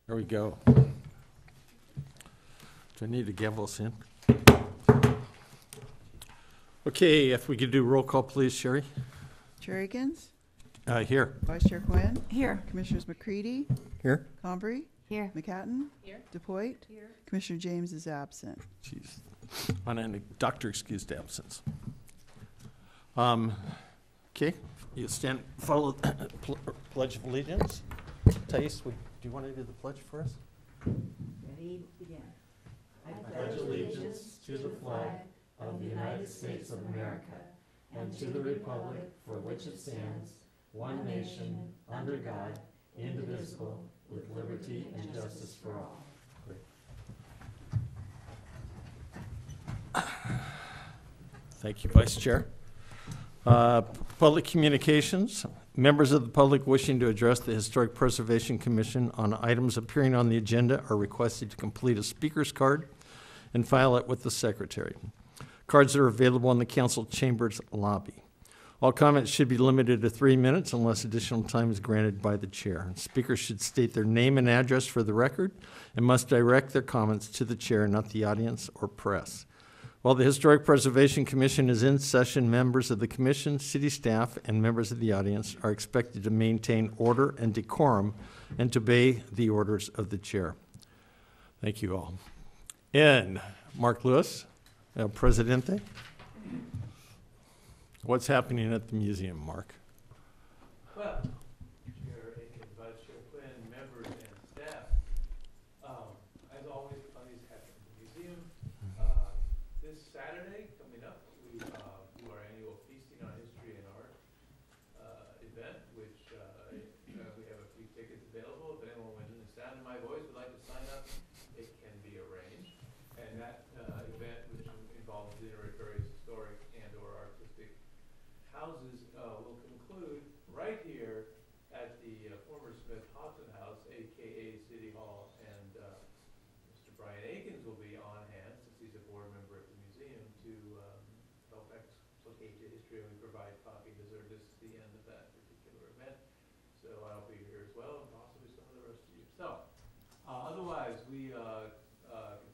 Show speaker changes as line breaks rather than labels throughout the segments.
There we go. Do I need to gavel us in? Okay, if we could do roll call, please, Sherry.
Chair Akins?
Here.
Vice Chair Quinn?
Here.
Commissioners McCready?
Here.
Convery?
Here.
McCatton?
Here.
DePoit?
Here.
Commissioner James is absent.
Jeez. On any doctor excused absence. Okay, you stand, follow Pledge of Allegiance. Thais, do you want to do the pledge for us?
Ready, begin.
I pledge allegiance to the flag of the United States of America and to the republic for which it stands, one nation, under God, indivisible, with liberty and justice for all.
Great. Thank you, Vice Chair. Public communications. Members of the public wishing to address the Historic Preservation Commission on items appearing on the agenda are requested to complete a speaker's card and file it with the secretary. Cards are available in the council chambers lobby. All comments should be limited to 3 minutes unless additional time is granted by the chair. Speakers should state their name and address for the record and must direct their comments to the chair, not the audience or press. While the Historic Preservation Commission is in session, members of the commission, city staff, and members of the audience are expected to maintain order and decorum and to obey the orders of the chair. Thank you all. And Mark Lewis, El Presidente. What's happening at the museum, Mark?
Well, Chair Akins, Vice Chair Quinn, members and staff, as always, fun is happening at the museum. This Saturday, coming up, we do our annual Feasting on History and Art event, which we have a few tickets available. If anyone within the sound of my voice would like to sign up, it can be arranged. And that event, which involves dinner at various historic and or artistic houses, will conclude right here at the former Smith-Hobson House, aka City Hall, and Mr. Brian Akins will be on hand, since he's a board member at the museum, to help explicate the history, and we provide coffee and dessert. This is the end of that particular event, so I'll be here as well, and possibly some of the rest of you. So, otherwise, we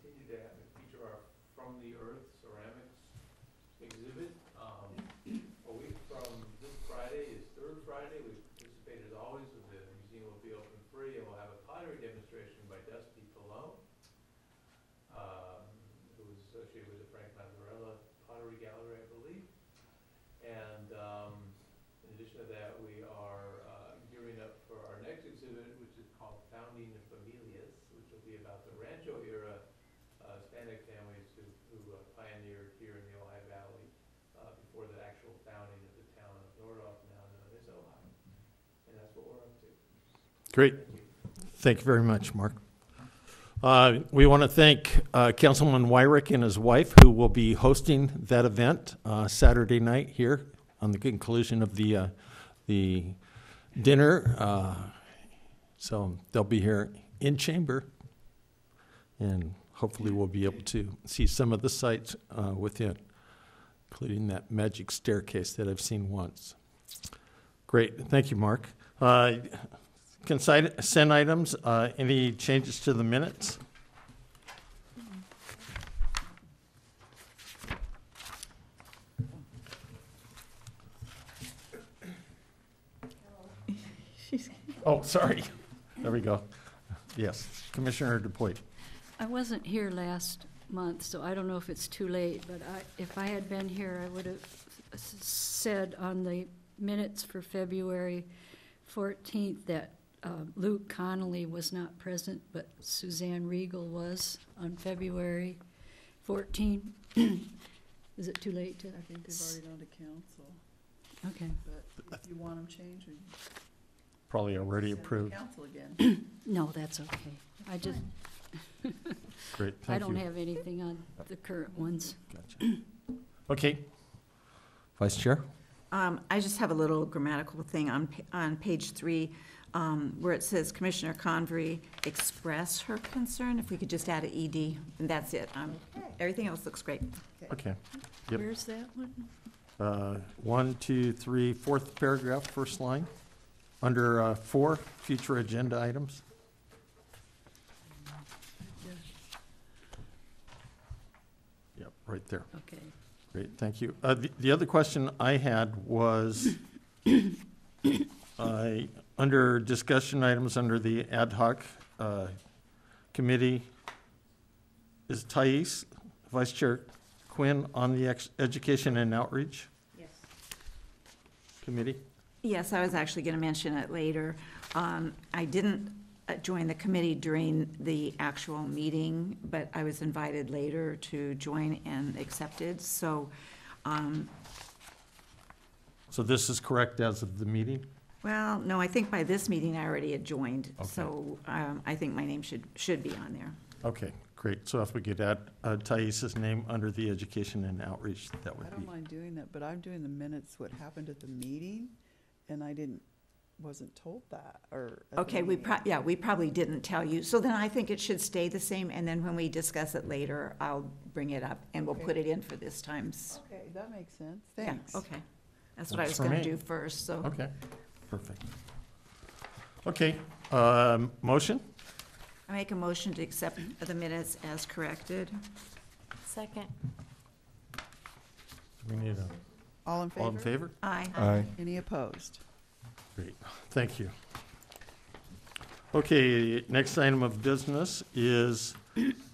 continue to feature our From the Earth ceramics exhibit. A week from this Friday is Third Friday. We participate as always. The museum will be open free, and we'll have a pottery demonstration by Dusty Pallone, who is associated with the Frank Mazzarella Pottery Gallery, I believe. And in addition to that, we are gearing up for our next exhibit, which is called Founding Familias, which will be about the Rancho era Hispanic families who pioneered here in the Ojai Valley before the actual founding of the town of Nordhoff, now known as Ojai. And that's what we're up to.
Great. Thank you very much, Mark. We want to thank Councilman Wyrick and his wife, who will be hosting that event Saturday night here on the conclusion of the dinner. So they'll be here in chamber, and hopefully we'll be able to see some of the sights within, including that magic staircase that I've seen once. Great. Thank you, Mark. Consent items, any changes to the minutes? Oh, sorry. There we go. Yes, Commissioner DePoit.
I wasn't here last month, so I don't know if it's too late, but if I had been here, I would have said on the minutes for February 14th that Luke Connolly was not present, but Suzanne Riegel was on February 14th. Is it too late to?
I think they've already gone to council,
Okay.
but if you want them changed, we
Probably already
send them to
approved.
council again.
No, that's okay. I just,
Great, thank you.
I don't have anything on the current ones.
Gotcha. Okay. Vice Chair?
I just have a little grammatical thing on page 3, where it says Commissioner Convery expressed her concern. If we could just add an ED, and that's it. Everything else looks great.
Okay. Yep.
Where's that one?
1, 2, 3, fourth paragraph, first line, under 4, future agenda items. right there.
Okay.
Great, thank you. The other question I had was, under discussion items under the ad hoc committee, is Thais, Vice Chair Quinn, on the Education and Outreach
Yes.
Committee?
Yes, I was actually going to mention it later. I didn't join the committee during the actual meeting, but I was invited later to join and accepted, so,
So this is correct as of the meeting?
well, no, I think by this meeting I already had joined,
Okay.
so I think my name should be on there.
Okay, great. So if we could add Thais's name under the Education and Outreach, that
I
would be.
don't mind doing that, but I'm doing the minutes, what happened at the meeting, and I wasn't told that, or. at the
Okay, we
meeting.
we probably didn't tell you, so then I think it should stay the same, and then when we discuss it later, I'll bring it up, and we'll
Okay.
put it in for this time's.
Okay, that makes sense,
Yeah,
thanks.
okay. That's what I
Works
was
for
gonna
me.
do first, so.
Okay, perfect. Okay, motion?
I make a motion to accept the minutes as corrected.
Second.
We need
All in favor?
all in favor?
Aye.
Aye.
Any opposed?
Great, thank you. Okay, next item of business is,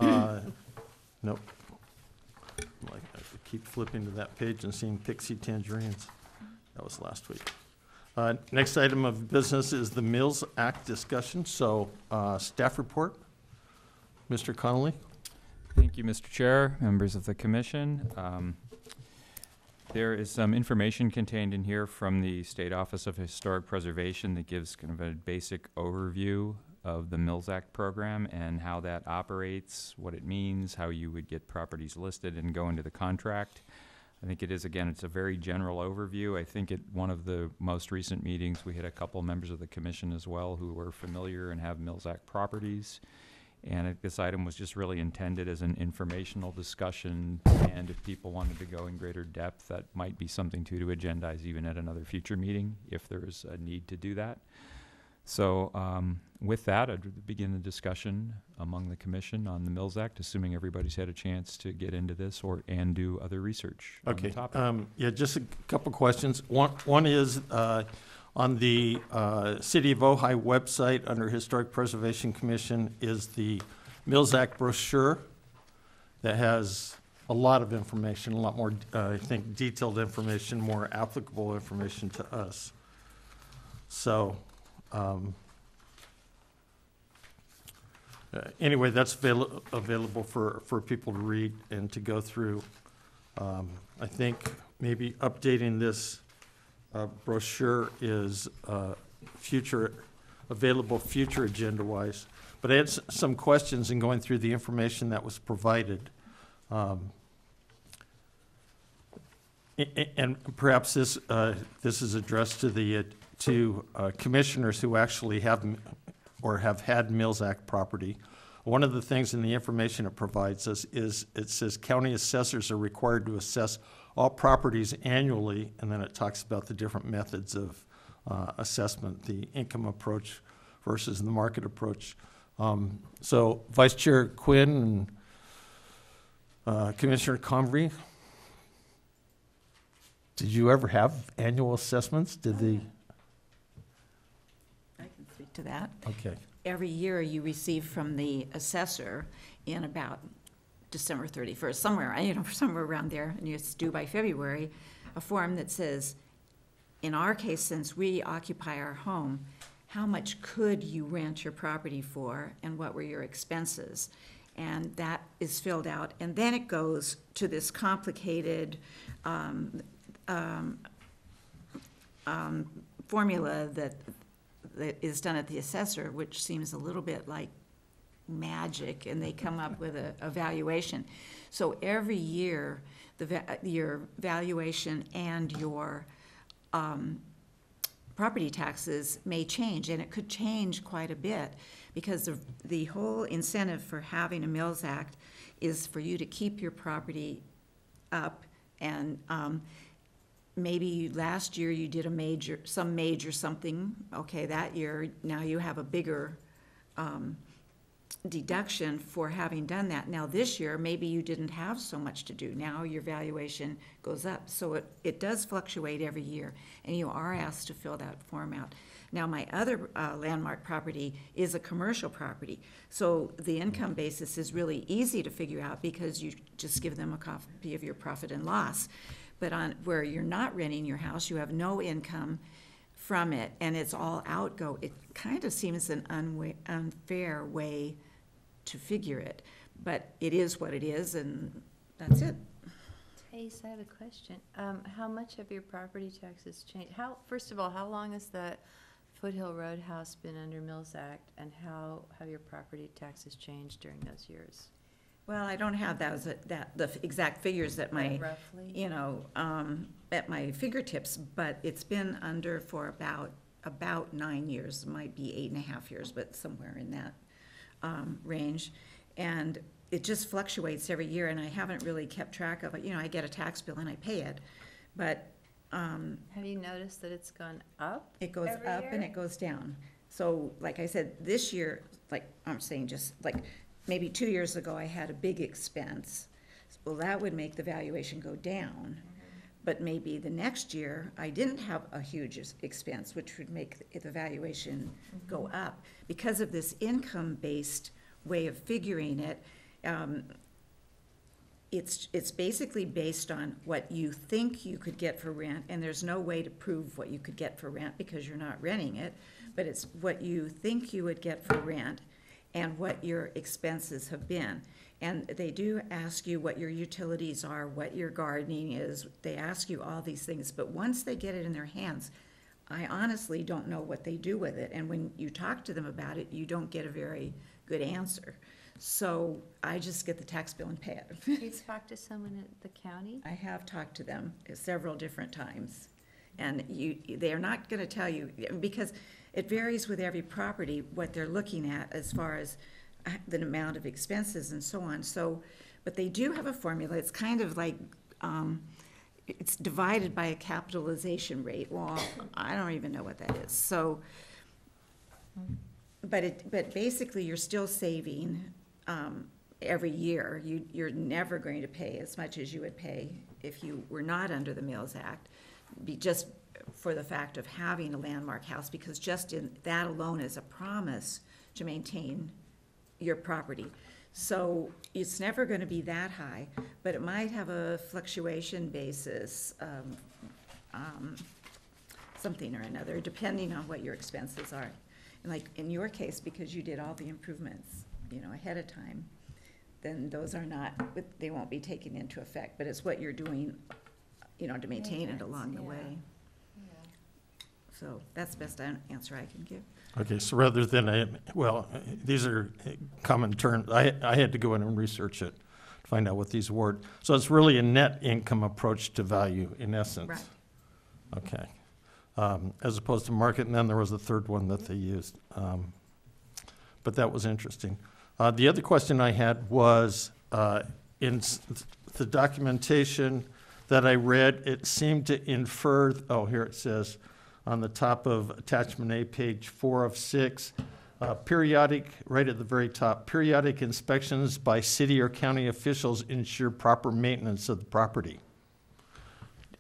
nope. Like, I keep flipping to that page and seeing Pixie Tangerines. That was last week. Next item of business is the Mills Act discussion, so staff report. Mr. Connolly?
Thank you, Mr. Chair, members of the commission. There is some information contained in here from the State Office of Historic Preservation that gives kind of a basic overview of the Mills Act program and how that operates, what it means, how you would get properties listed and go into the contract. I think it is, again, it's a very general overview. I think at one of the most recent meetings, we had a couple members of the commission as well who were familiar and have Mills Act properties. And this item was just really intended as an informational discussion, and if people wanted to go in greater depth, that might be something to agendize even at another future meeting, if there's a need to do that. So with that, I'd begin the discussion among the commission on the Mills Act, assuming everybody's had a chance to get into this and do other research on the
Okay,
topic.
yeah, just a couple questions. One is, on the City of Ojai website, under Historic Preservation Commission, is the Mills Act brochure that has a lot of information, a lot more, I think, detailed information, more applicable information to us. So, anyway, that's available for people to read and to go through. I think maybe updating this brochure is available future agenda-wise. But I had some questions in going through the information that was provided. And perhaps this is addressed to commissioners who actually have or have had Mills Act property. One of the things in the information it provides us is it says county assessors are required to assess all properties annually, and then it talks about the different methods of assessment, the income approach versus the market approach. So Vice Chair Quinn and Commissioner Convery, did you ever have annual assessments? Did the,
I can speak to that.
okay,
Every year you receive from the assessor in about December 31st, somewhere around there, and it's due by February, a form that says, in our case, since we occupy our home, how much could you rent your property for, and what were your expenses? And that is filled out, and then it goes to this complicated formula that is done at the assessor, which seems a little bit like magic, and they come up with a valuation. So every year, your valuation and your property taxes may change, and it could change quite a bit, because the whole incentive for having a Mills Act is for you to keep your property up, and maybe last year you did some major something, okay, that year, now you have a bigger deduction for having done that. Now, this year, maybe you didn't have so much to do. Now your valuation goes up. So it does fluctuate every year, and you are asked to fill that form out. Now, my other landmark property is a commercial property. So the income basis is really easy to figure out because you just give them a copy of your profit and loss. But on where you're not renting your house, you have no income from it, and it's all outgo. It kind of seems an unfair way to figure it, but it is what it is, and that's it.
Tace, I have a question. How much have your property taxes changed? First of all, how long has the Foothill Roadhouse been under Mills Act, and how have your property taxes changed during those years?
Well, I don't have the exact figures at my,
Roughly?
at my fingertips, but it's been under for about 9 years. It might be 8.5 years, but somewhere in that range. And it just fluctuates every year, and I haven't really kept track of it. I get a tax bill and I pay it, but
Have you noticed that it's gone up?
it goes
every
up and
year?
it goes down. So, like I said, this year, like I'm saying, just like maybe 2 years ago, I had a big expense. Well, that would make the valuation go down. But maybe the next year, I didn't have a huge expense, which would make the valuation go up. Because of this income-based way of figuring it, it's basically based on what you think you could get for rent, and there's no way to prove what you could get for rent because you're not renting it, but it's what you think you would get for rent and what your expenses have been. And they do ask you what your utilities are, what your gardening is. They ask you all these things, but once they get it in their hands, I honestly don't know what they do with it. And when you talk to them about it, you don't get a very good answer. So I just get the tax bill and pay it.
Have you talked to someone at the county?
I have talked to them several different times. And they are not going to tell you, because it varies with every property, what they're looking at as far as the amount of expenses and so on. So, but they do have a formula. It's kind of like, it's divided by a capitalization rate. Well, I don't even know what that is. So, but basically you're still saving every year. You're never going to pay as much as you would pay if you were not under the Mills Act, just for the fact of having a landmark house, because just in that alone is a promise to maintain your property. So it's never going to be that high, but it might have a fluctuation basis, something or another, depending on what your expenses are. And like in your case, because you did all the improvements, ahead of time, then those are not, they won't be taken into effect, but it's what you're doing, to maintain it along the way. So that's the best answer I can give.
Okay, so rather than, these are common terms. I had to go in and research it to find out what these were. So it's really a net income approach to value, in essence.
Right.
Okay. As opposed to market, and then there was a third one that they used. But that was interesting. The other question I had was, in the documentation that I read, it seemed to infer, here it says, on the top of attachment A, page 4 of 6, periodic, right at the very top, periodic inspections by city or county officials ensure proper maintenance of the property.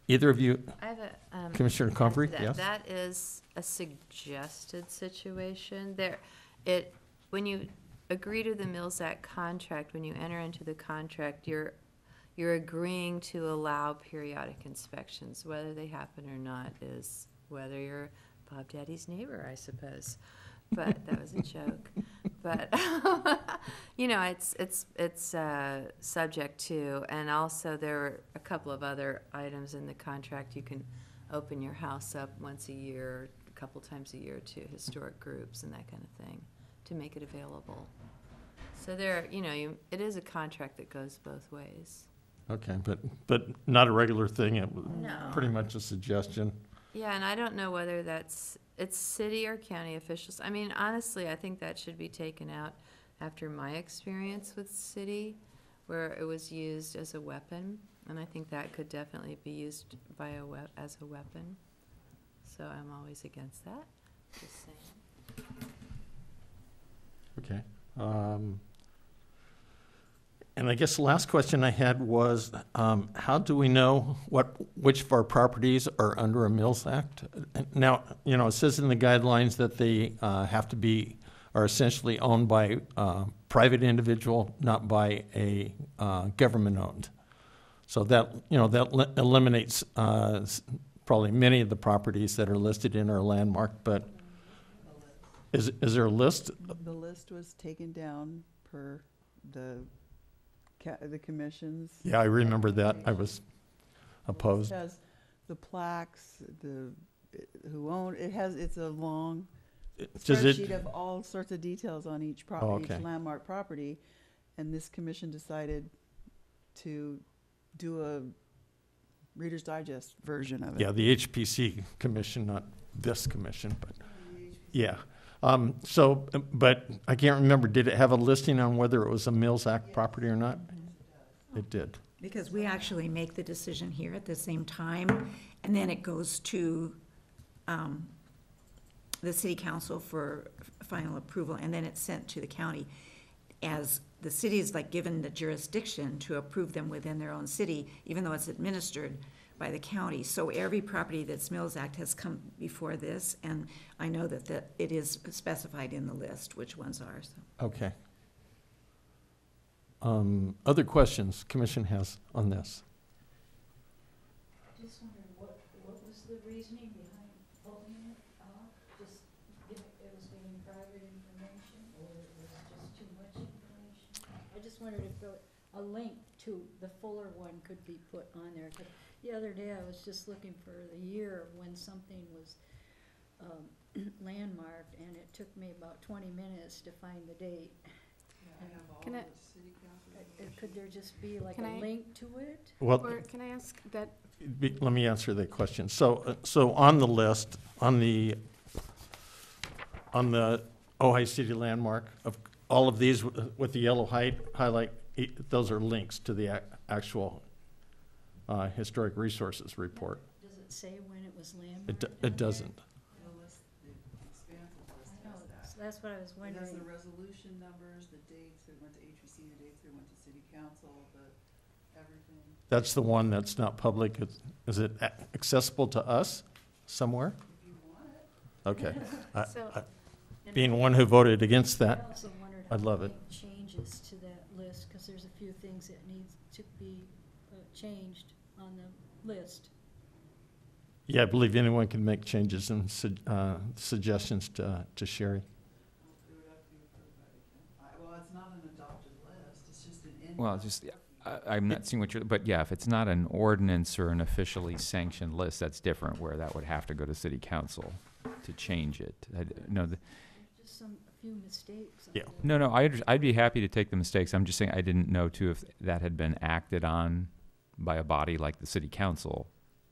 Either of you,
I have a,
Commissioner Comfrey?
that-
Yes?
That is a suggested situation. When you agree to the Mills Act contract, when you enter into the contract, you're agreeing to allow periodic inspections. Whether they happen or not is whether you're Bob Daddy's neighbor, I suppose. But that was a joke. But it's subject to, and also there are a couple of other items in the contract. You can open your house up once a year, a couple times a year to historic groups and that kind of thing to make it available. So it is a contract that goes both ways.
Okay, but not a regular thing. It was
No.
pretty much a suggestion.
Yeah, and I don't know whether it's city or county officials. I mean, honestly, I think that should be taken out after my experience with city, where it was used as a weapon, and I think that could definitely be used as a weapon. So I'm always against that, just saying.
Okay. And I guess the last question I had was, how do we know which of our properties are under a Mills Act? Now, it says in the guidelines that they are essentially owned by a private individual, not by a government-owned. So that eliminates probably many of the properties that are listed in our landmark, but is there a list?
The list was taken down per the commission's.
Yeah, I remember that. I was opposed.
It has the plaques, who owned, it's a long
Does it-
spreadsheet of all sorts of details on each
Oh, okay.
each landmark property. And this commission decided to do a Reader's Digest version of it.
Yeah, the HPC commission, not this commission, but, yeah. But I can't remember, did it have a listing on whether it was a Mills Act property or not? It did.
Because we actually make the decision here at the same time, and then it goes to the city council for final approval, and then it's sent to the county. As the city is like given the jurisdiction to approve them within their own city, even though it's administered by the county. So every property that's Mills Act has come before this, and I know that it is specified in the list which ones are, so.
Okay. Other questions commission has on this?
Just wondered what was the reasoning behind pulling it off? Just, it was getting private information, or it was just too much information? I just wondered if a link to the fuller one could be put on there. 'Cause the other day, I was just looking for the year of when something was landmarked, and it took me about 20 minutes to find the date.
Can I?
Could there just be like
Can
a
I-
link to it?
Well,
Or can I ask that,
let me answer that question. So on the list, on the Ojai City landmark, of all of these with the yellow highlight, those are links to the actual historic resources report.
Does it say when it was landmarked?
It doesn't.
That's what I was
It has
wondering.
the resolution numbers, the dates that went to HPC, the dates that went to city council, everything.
That's the one that's not public. Is it accessible to us somewhere?
If you want it.
Okay.
so,
Being one who voted against
I
that,
also wondered
I'd
how
love
to
it.
make changes to that list, because there's a few things that need to be changed on the list.
yeah, I believe anyone can make changes and suggestions to Sherry.
Well, it's not an adopted list, it's just an.
Well, I'm not seeing what you're, but yeah, if it's not an ordinance or an officially sanctioned list, that's different, where that would have to go to city council to change it.
Just a few mistakes. on
Yeah.
there.
No, I'd be happy to take the mistakes. I'm just saying I didn't know too if that had been acted on by a body like the city council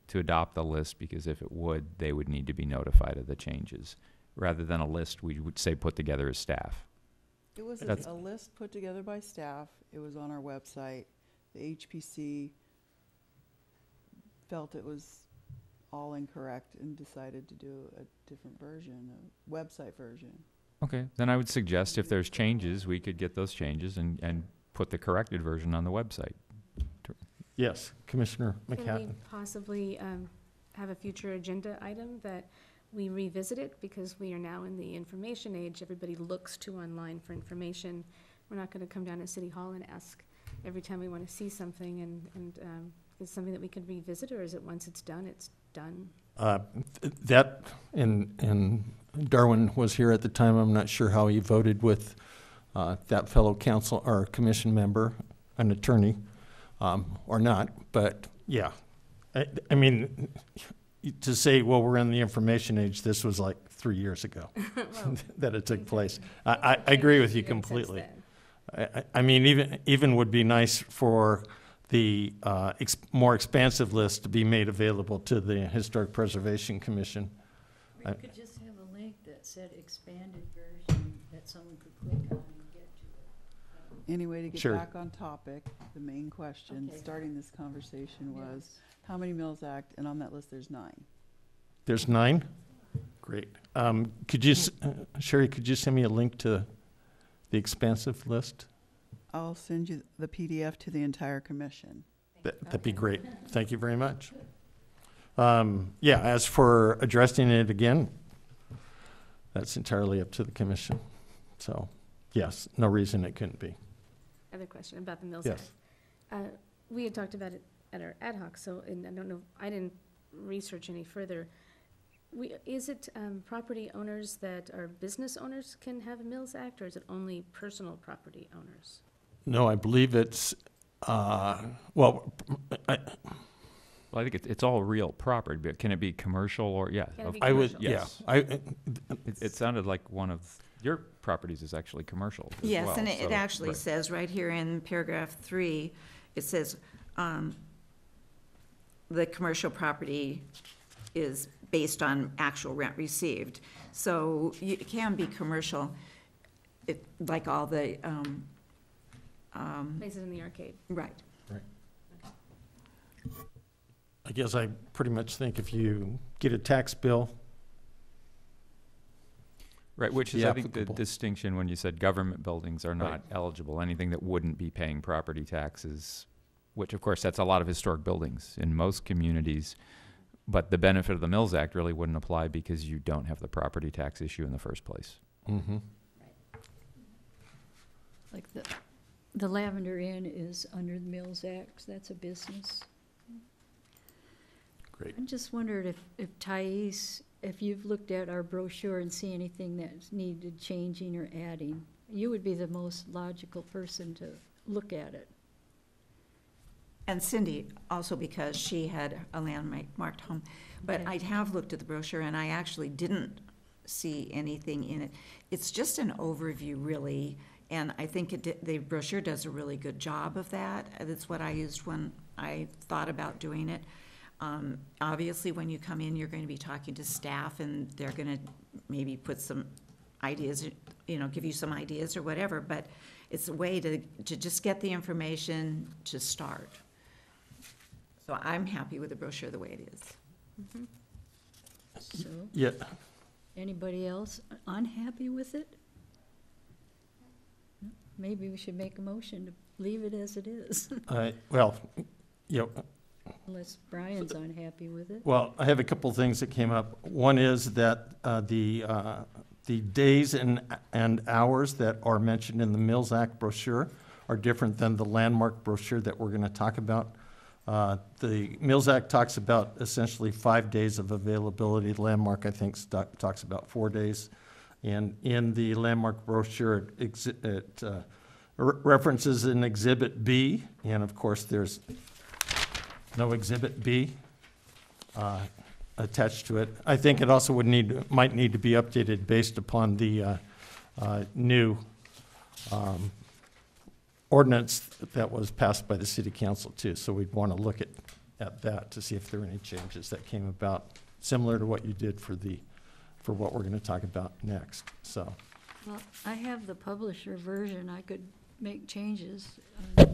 to adopt the list, because if it would, they would need to be notified of the changes, rather than a list we would say put together as staff.
It was
That's-
a list put together by staff, it was on our website. The HPC felt it was all incorrect and decided to do a different version, a website version.
Okay, then I would suggest if there's changes, we could get those changes and put the corrected version on the website.
Yes, Commissioner
can we
McHatton.
possibly have a future agenda item that we revisit it? Because we are now in the information age, everybody looks to online for information. We're not gonna come down to City Hall and ask every time we wanna see something, and is it something that we could revisit, or is it once it's done, it's done?
That, and Darwin was here at the time, I'm not sure how he voted with that fellow council or commission member, an attorney, or not, but yeah. I mean, to say, well, we're in the information age, this was like 3 years ago that it took place. I agree with you
Since
completely.
then.
I mean, even would be nice for the more expansive list to be made available to the Historic Preservation Commission.
Or you could just have a link that said expanded version that someone could click on and get to it.
Anyway, to get
Sure.
back on topic, the main question,
Okay.
starting this conversation was,
Yes.
how many Mills Act, and on that list, there's 9.
There's 9? Great. Could you, Sherry, could you send me a link to the expansive list?
I'll send you the PDF to the entire commission.
That'd be great. Thank you very much. Yeah, as for addressing it again, that's entirely up to the commission. So, yes, no reason it couldn't be.
Other question about the Mills
Yes.
Act. We had talked about it at our ad hoc, so, and I don't know, I didn't research any further. Is it property owners that are business owners can have a Mills Act, or is it only personal property owners?
No, I believe it's,
Well, I think it's all real property, but can it be commercial or, yeah.
Can it be
I would,
commercial?
yeah.
Yes. It sounded like one of your properties is actually commercial as
Yes,
well,
and it
so-
actually
right.
says right here in paragraph 3, it says, the commercial property is based on actual rent received. So it can be commercial, like all the,
Places in the arcade.
right.
I guess I pretty much think if you get a tax bill,
Right, which is,
be
I think, the
applicable.
distinction when you said government buildings are not
Right.
eligible, anything that wouldn't be paying property taxes, which of course, that's a lot of historic buildings in most communities. But the benefit of the Mills Act really wouldn't apply because you don't have the property tax issue in the first place.
mm-hmm.
Like the Lavender Inn is under the Mills Act, that's a business.
Great.
I just wondered if Thais, if you've looked at our brochure and see anything that's needed changing or adding, you would be the most logical person to look at it.
And Cindy, also because she had a landmarked home. But
Okay.
I have looked at the brochure, and I actually didn't see anything in it. It's just an overview, really, and I think the brochure does a really good job of that. That's what I used when I thought about doing it. Obviously, when you come in, you're going to be talking to staff, and they're going to maybe put some ideas, give you some ideas or whatever, but it's a way to just get the information to start. So I'm happy with the brochure the way it is.
So,
Yeah,
anybody else unhappy with it? Maybe we should make a motion to leave it as it is,
well, you know,
unless Brian's unhappy with it.
well, I have a couple things that came up. One is that the days and hours that are mentioned in the Mills Act brochure are different than the landmark brochure that we're going to talk about. The Mills Act talks about essentially 5 days of availability. The landmark, I think, talks about 4 days. And in the landmark brochure, it references an Exhibit B, and of course, there's no Exhibit B attached to it. I think it also might need to be updated based upon the new ordinance that was passed by the city council too. So we'd want to look at that to see if there are any changes that came about, similar to what you did for what we're going to talk about next. So,
Well, I have the publisher version, I could make changes. The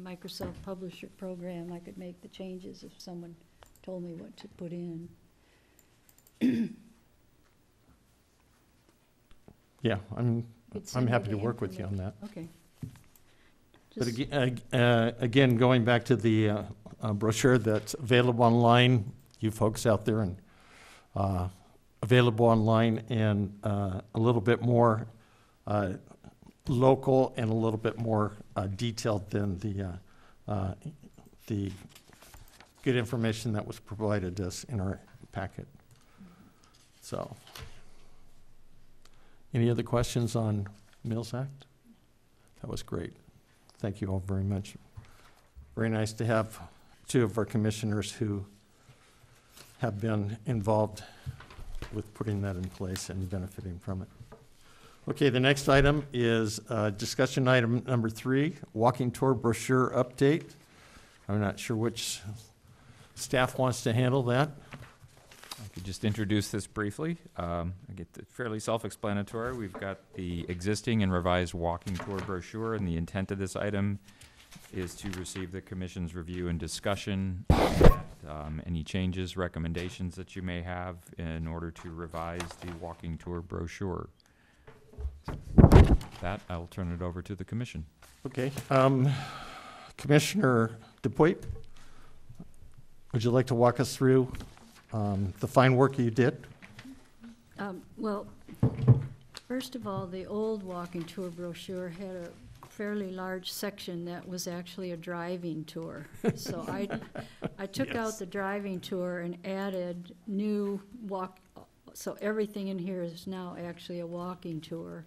Microsoft Publisher Program, I could make the changes if someone told me what to put in.
yeah, I'm
Could send me
happy to
the
work with you on that.
Okay.
But
Just-
again, going back to the brochure that's available online, you folks out there, and available online, and a little bit more local and a little bit more detailed than the good information that was provided us in our packet. So, any other questions on Mills Act? That was great. Thank you all very much. Very nice to have two of our commissioners who have been involved with putting that in place and benefiting from it. Okay, the next item is discussion item number 3, walking tour brochure update. I'm not sure which staff wants to handle that.
I could just introduce this briefly. I get fairly self-explanatory. We've got the existing and revised walking tour brochure, and the intent of this item is to receive the commission's review and discussion, any changes, recommendations that you may have in order to revise the walking tour brochure. that, I'll turn it over to the commission.
Okay. Commissioner DuPuy, would you like to walk us through the fine work you did?
Well, first of all, the old walking tour brochure had a fairly large section that was actually a driving tour. So I took
Yes.
out the driving tour and added new so everything in here is now actually a walking tour.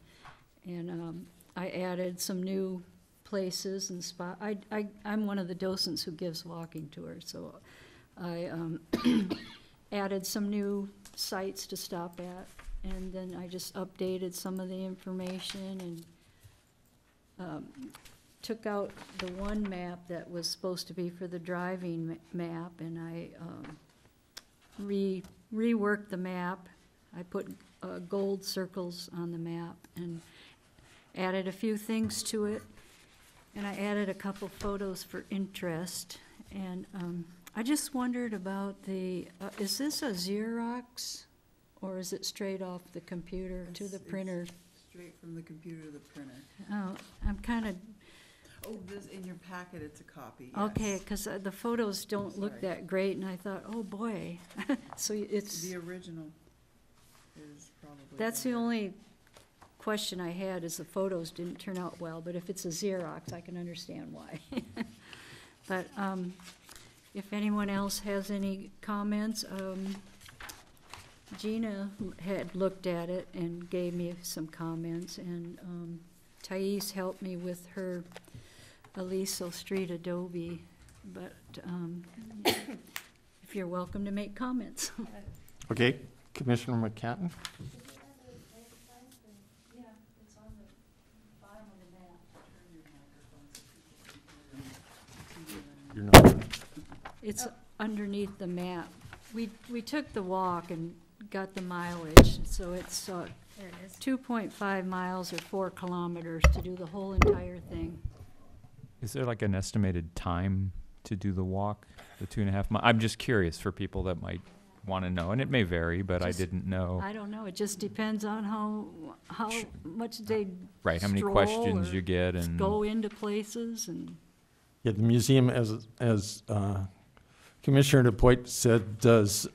And I added some new places and I'm one of the docents who gives walking tours, so I added some new sites to stop at, and then I just updated some of the information and took out the one map that was supposed to be for the driving map, and I reworked the map. I put gold circles on the map and added a few things to it, and I added a couple photos for interest. And I just wondered about is this a Xerox, or is it straight off the computer to the
It's
printer?
Straight from the computer to the printer.
Oh, I'm kind of,
Oh, this, in your packet, it's a copy, yes.
okay, because the photos don't look
Sorry.
that great, and I thought, oh, boy. So it's,
The original is probably.
that's the
better.
only question I had, is the photos didn't turn out well, but if it's a Xerox, I can understand why. But if anyone else has any comments, Gina had looked at it and gave me some comments, and Thais helped me with her Aliso Street Adobe, but if you're welcome to make comments.
Okay, Commissioner McCatton?
Yeah, it's on the bottom of the map.
You're not.
It's underneath the map. We took the walk and got the mileage, so it's
There it is.
2.5 miles or 4 kilometers to do the whole entire thing.
Is there like an estimated time to do the walk, the 2.5 miles? I'm just curious for people that might want to know, and it may vary, but I
Just-
didn't know.
I don't know, it just depends on how much they
Right, how many
stroll
questions
or
you get and.
go into places, and
Yeah, the museum, as Commissioner DuPuy said, does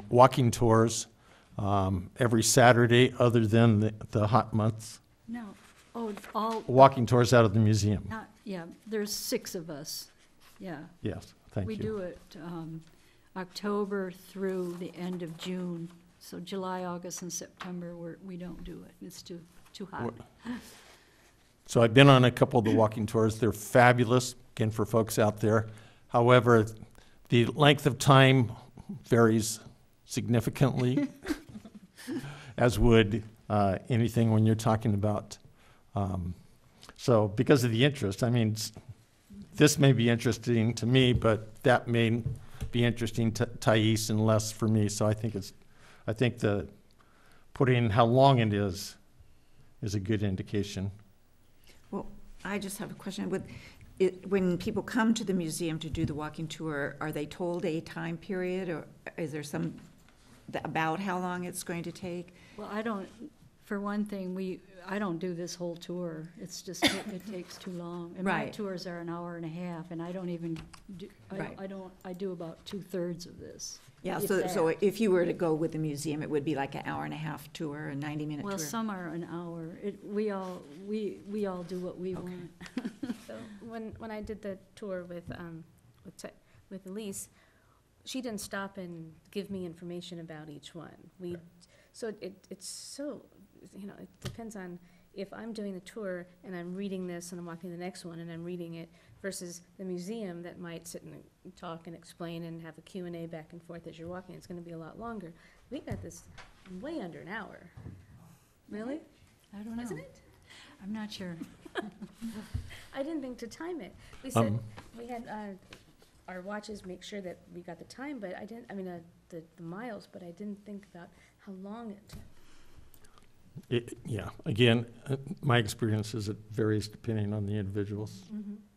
walking tours every Saturday other than the hot months.
no, all,
Walking tours out of the museum.
yeah, there's 6 of us, yeah.
Yes, thank
We
you.
do it October through the end of June, so July, August, and September, we don't do it, it's too hot.
So I've been on a couple of the walking tours. They're fabulous, again, for folks out there. However, the length of time varies significantly, as would anything when you're talking about. So because of the interest, I mean, this may be interesting to me, but that may be interesting to Thais and less for me. So I think the putting how long it is a good indication.
Well, I just have a question. When people come to the museum to do the walking tour, are they told a time period, or is there some, about how long it's going to take?
Well, for one thing, I don't do this whole tour. It's just, it takes too long. And my
Right.
tours are an hour and a half, and I don't even do,
Right.
I do about 2/3 of this.
Yeah,
if
so
that.
if you were to go with the museum, it would be like an hour and a half tour, a 90-minute tour?
Well, some are an hour. We all do what we
Okay.
want.
So when I did the tour with Elise, she didn't stop and give me information about each one. So it's so, it depends on if I'm doing the tour and I'm reading this and I'm walking to the next one and I'm reading it versus the museum that might sit and talk and explain and have a Q&A back and forth as you're walking. It's gonna be a lot longer. We got this way under an hour. Really?
I don't know.
Isn't it?
I'm not sure.
I didn't think to time it. We said, we had our watches make sure that we got the time, but the miles, but I didn't think about how long it took.
Yeah, again, my experience is it varies depending on the individuals.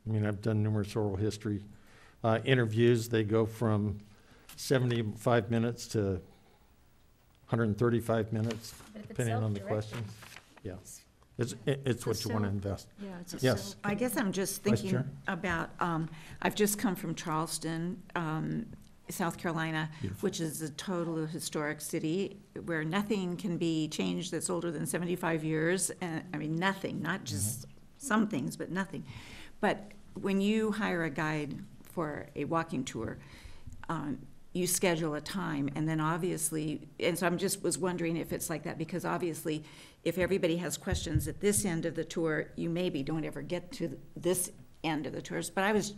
I mean, I've done numerous oral history interviews. They go from 75 minutes to 135 minutes,
But if it's
depending on the
self-directed,
questions. Yeah. It's what you want to invest.
Yeah, it's a
Yes.
I guess I'm just
Vice
thinking
Chair?
about, I've just come from Charleston, South Carolina,
Beautiful.
which is a total historic city where nothing can be changed that's older than 75 years. I mean, nothing, not just some things, but nothing. But when you hire a guide for a walking tour, you schedule a time, and then obviously, and so was wondering if it's like that, because obviously, if everybody has questions at this end of the tour, you maybe don't ever get to this end of the tours. But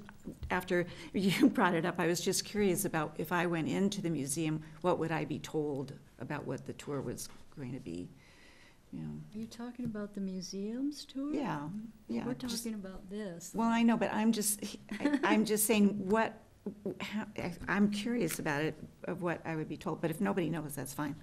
after you brought it up, I was just curious about if I went into the museum, what would I be told about what the tour was going to be? You know,
Are you talking about the museums tour?
yeah.
We're
just-
talking about this.
Well, I know, but I'm just saying I'm curious about it, of what I would be told, but if nobody knows, that's fine.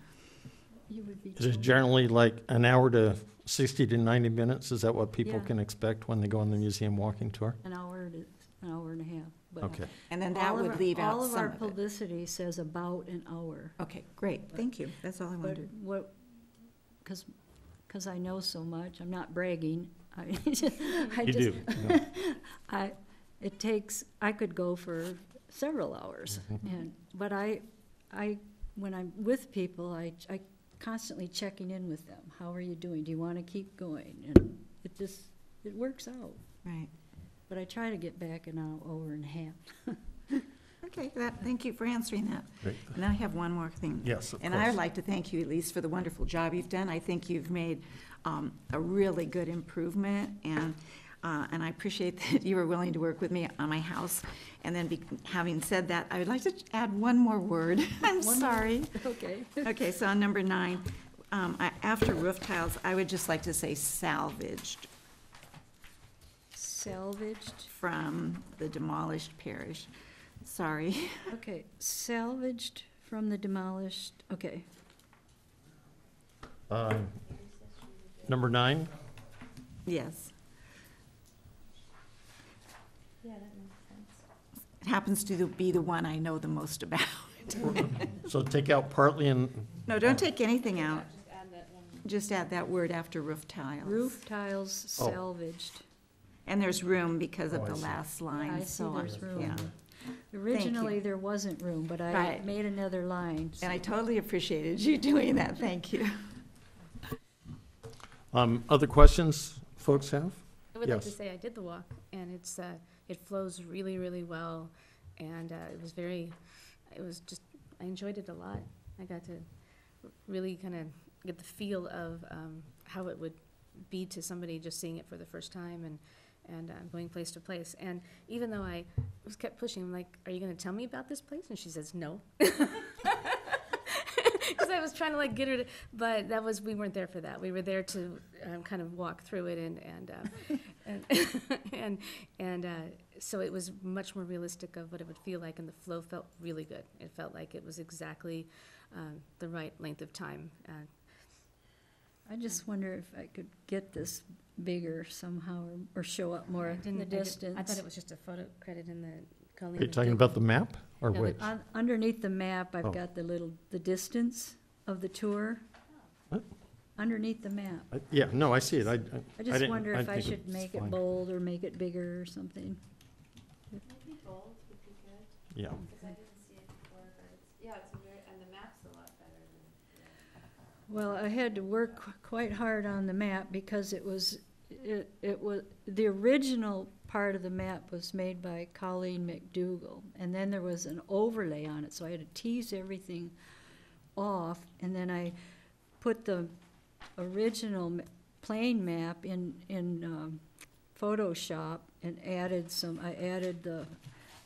You would be
Is it
told.
generally like an hour to 60 to 90 minutes? Is that what people
Yeah.
can expect when they go on the museum walking tour?
An hour to an hour and a half. But
Okay.
And then that would leave out
all of
some
our
of it.
publicity says about an hour.
Okay, great, thank you, that's all I
But
wondered.
what, because I know so much, I'm not bragging. I
You do. Yeah.
I could go for several hours. But when I'm with people, I constantly checking in with them. How are you doing? Do you want to keep going? And it works out.
Right,
But I try to get back an hour and a half.
okay, thank you for answering that.
Great.
And I have one more thing.
Yes, of
And I'd
course.
like to thank you, Elise, for the wonderful job you've done. I think you've made a really good improvement, and I appreciate that you were willing to work with me on my house. And then, having said that, I would like to add one more word. I'm
One more?
sorry.
Okay.
Okay, so on number 9, after roof tiles, I would just like to say salvaged
Salvaged.
from the demolished parish. Sorry.
Okay, salvaged from the demolished, okay.
Number 9,
Yes.
Yeah, that makes sense.
It happens to be the one I know the most about.
so take out partly and,
No, don't take anything out.
Just add that one.
Just add that word after roof tiles.
Roof tiles
Oh.
salvaged.
And there's room because of
Oh, I
the
see.
last line,
I see
so,
there's room.
yeah.
Originally, there wasn't room, but I
Right.
made another line.
And I totally appreciated you doing that, thank you.
other questions folks have?
I would like to
Yes.
say I did the walk, and it flows really, really well, and I enjoyed it a lot. I got to really kind of get the feel of how it would be to somebody just seeing it for the first time, and going place to place. And even though I kept pushing, I'm like, are you going to tell me about this place? And she says, no. Because I was trying to get her to, but we weren't there for that. We were there to kind of walk through it, and so it was much more realistic of what it would feel like, and the flow felt really good. It felt like it was exactly the right length of time.
I just wonder if I could get this bigger somehow, or show up more in the distance.
I thought it was just a photo credit in the Colleen.
Are you talking about the map or
No,
which?
Underneath the map, I've
Oh.
got the distance of the tour.
What?
Underneath the map.
Yeah, no, I see it.
I
I
just
didn't-
wonder if I
think
should
it's
make it
fine.
bold or make it bigger or something.
Maybe bold would be good,
Yeah.
because I didn't see it before, but and the map's a lot better than.
Well, I had to work quite hard on the map because it was, the original part of the map was made by Colleen McDougall, and then there was an overlay on it, so I had to tease everything off, and then I put the original plain map in Photoshop and added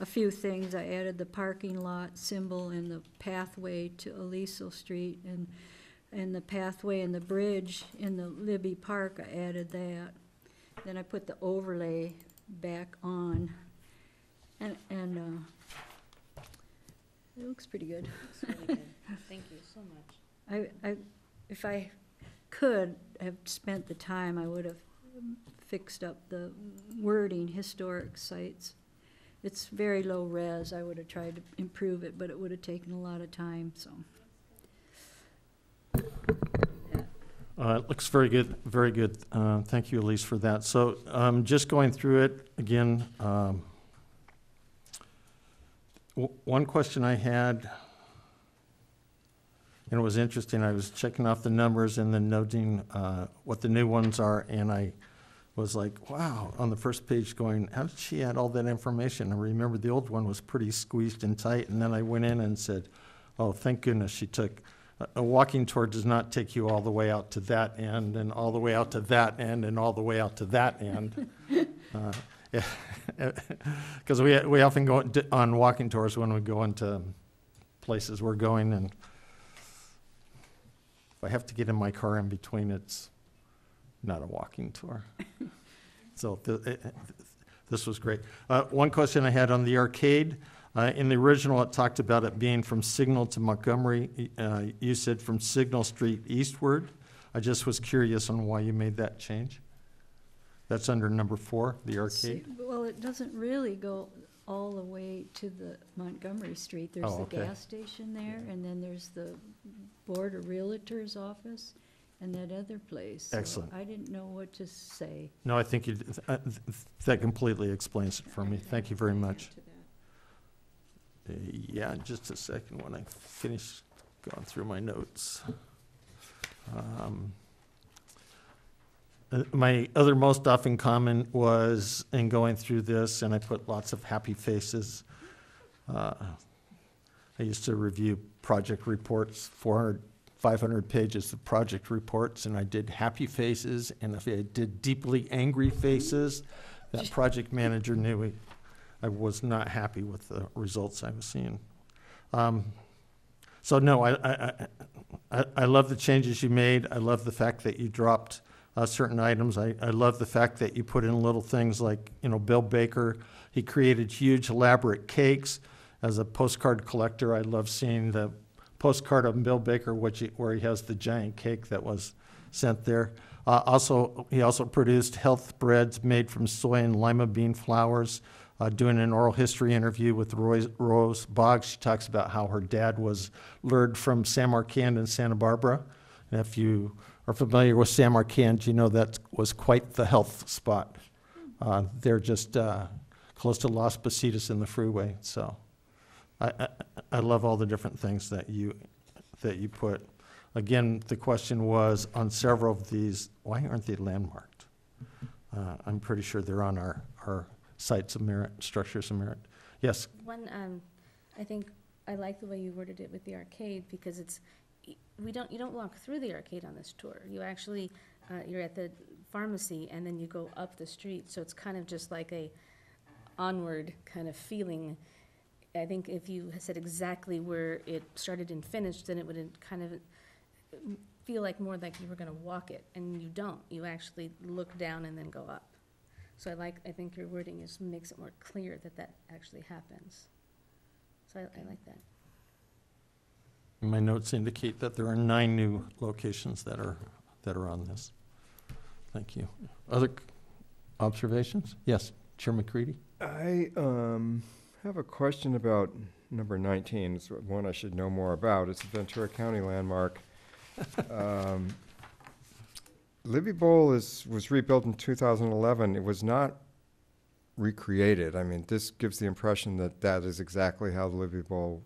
a few things. I added the parking lot symbol and the pathway to Aliso Street, and the pathway and the bridge in the Libby Park, I added that. Then I put the overlay back on, and it looks pretty good.
It's really good. Thank you so much.
If I could have spent the time, I would have fixed up the wording, historic sites. It's very low res. I would have tried to improve it, but it would have taken a lot of time, so.
It looks very good, very good. Thank you, Elise, for that. So just going through it again, one question I had, and it was interesting, I was checking off the numbers and then noting what the new ones are, and I was like, wow, on the first page going, how did she add all that information? I remember the old one was pretty squeezed and tight, and then I went in and said, oh, thank goodness she took, a walking tour does not take you all the way out to that end, and all the way out to that end, and all the way out to that end. Because we often go on walking tours when we go into places we're going, and if I have to get in my car in between, it's not a walking tour. So this was great. One question I had on the arcade, in the original it talked about it being from Signal to Montgomery. You said from Signal Street eastward. I just was curious on why you made that change. That's under number 4, the arcade.
Well, it doesn't really go all the way to the Montgomery Street. There's
Oh,
the
okay.
gas station there, and then there's the Board of Realtors office and that other place. So
Excellent.
I didn't know what to say.
No, I think that completely explains it for me. Thank you very much. Yeah, just a second when I finish going through my notes. My other most often comment was in going through this, and I put lots of happy faces. I used to review project reports, 400, 500 pages of project reports, and I did happy faces, and if I did deeply angry faces, that project manager knew I was not happy with the results I was seeing. So no, I love the changes you made. I love the fact that you dropped certain items. I love the fact that you put in little things like, Bill Baker, he created huge elaborate cakes. As a postcard collector, I love seeing the postcard of Bill Baker, where he has the giant cake that was sent there. He also produced health breads made from soy and lima bean flours. Doing an oral history interview with Rose Boggs, she talks about how her dad was lured from San Marquand and Santa Barbara. And if you are familiar with San Marquand, you know that was quite the health spot. They're just close to Las Positas in the freeway. So I love all the different things that you put. Again, the question was on several of these, why aren't they landmarked? I'm pretty sure they're on our sites of merit, structures of merit. Yes.
One, I think I like the way you worded it with the arcade, because you don't walk through the arcade on this tour. You actually, you're at the pharmacy and then you go up the street. So it's kind of just like a onward kind of feeling. I think if you said exactly where it started and finished, then it would kind of feel like more like you were going to walk it, and you don't. You actually look down and then go up. So I think your wording makes it more clear that actually happens. So I like that.
My notes indicate that there are 9 new locations that are on this. Thank you. Other observations? Yes, Chair McCready?
I have a question about number 19. It's one I should know more about. It's a Ventura County landmark. Libby Bowl was rebuilt in 2011. It was not recreated. I mean, this gives the impression that is exactly how the Libby Bowl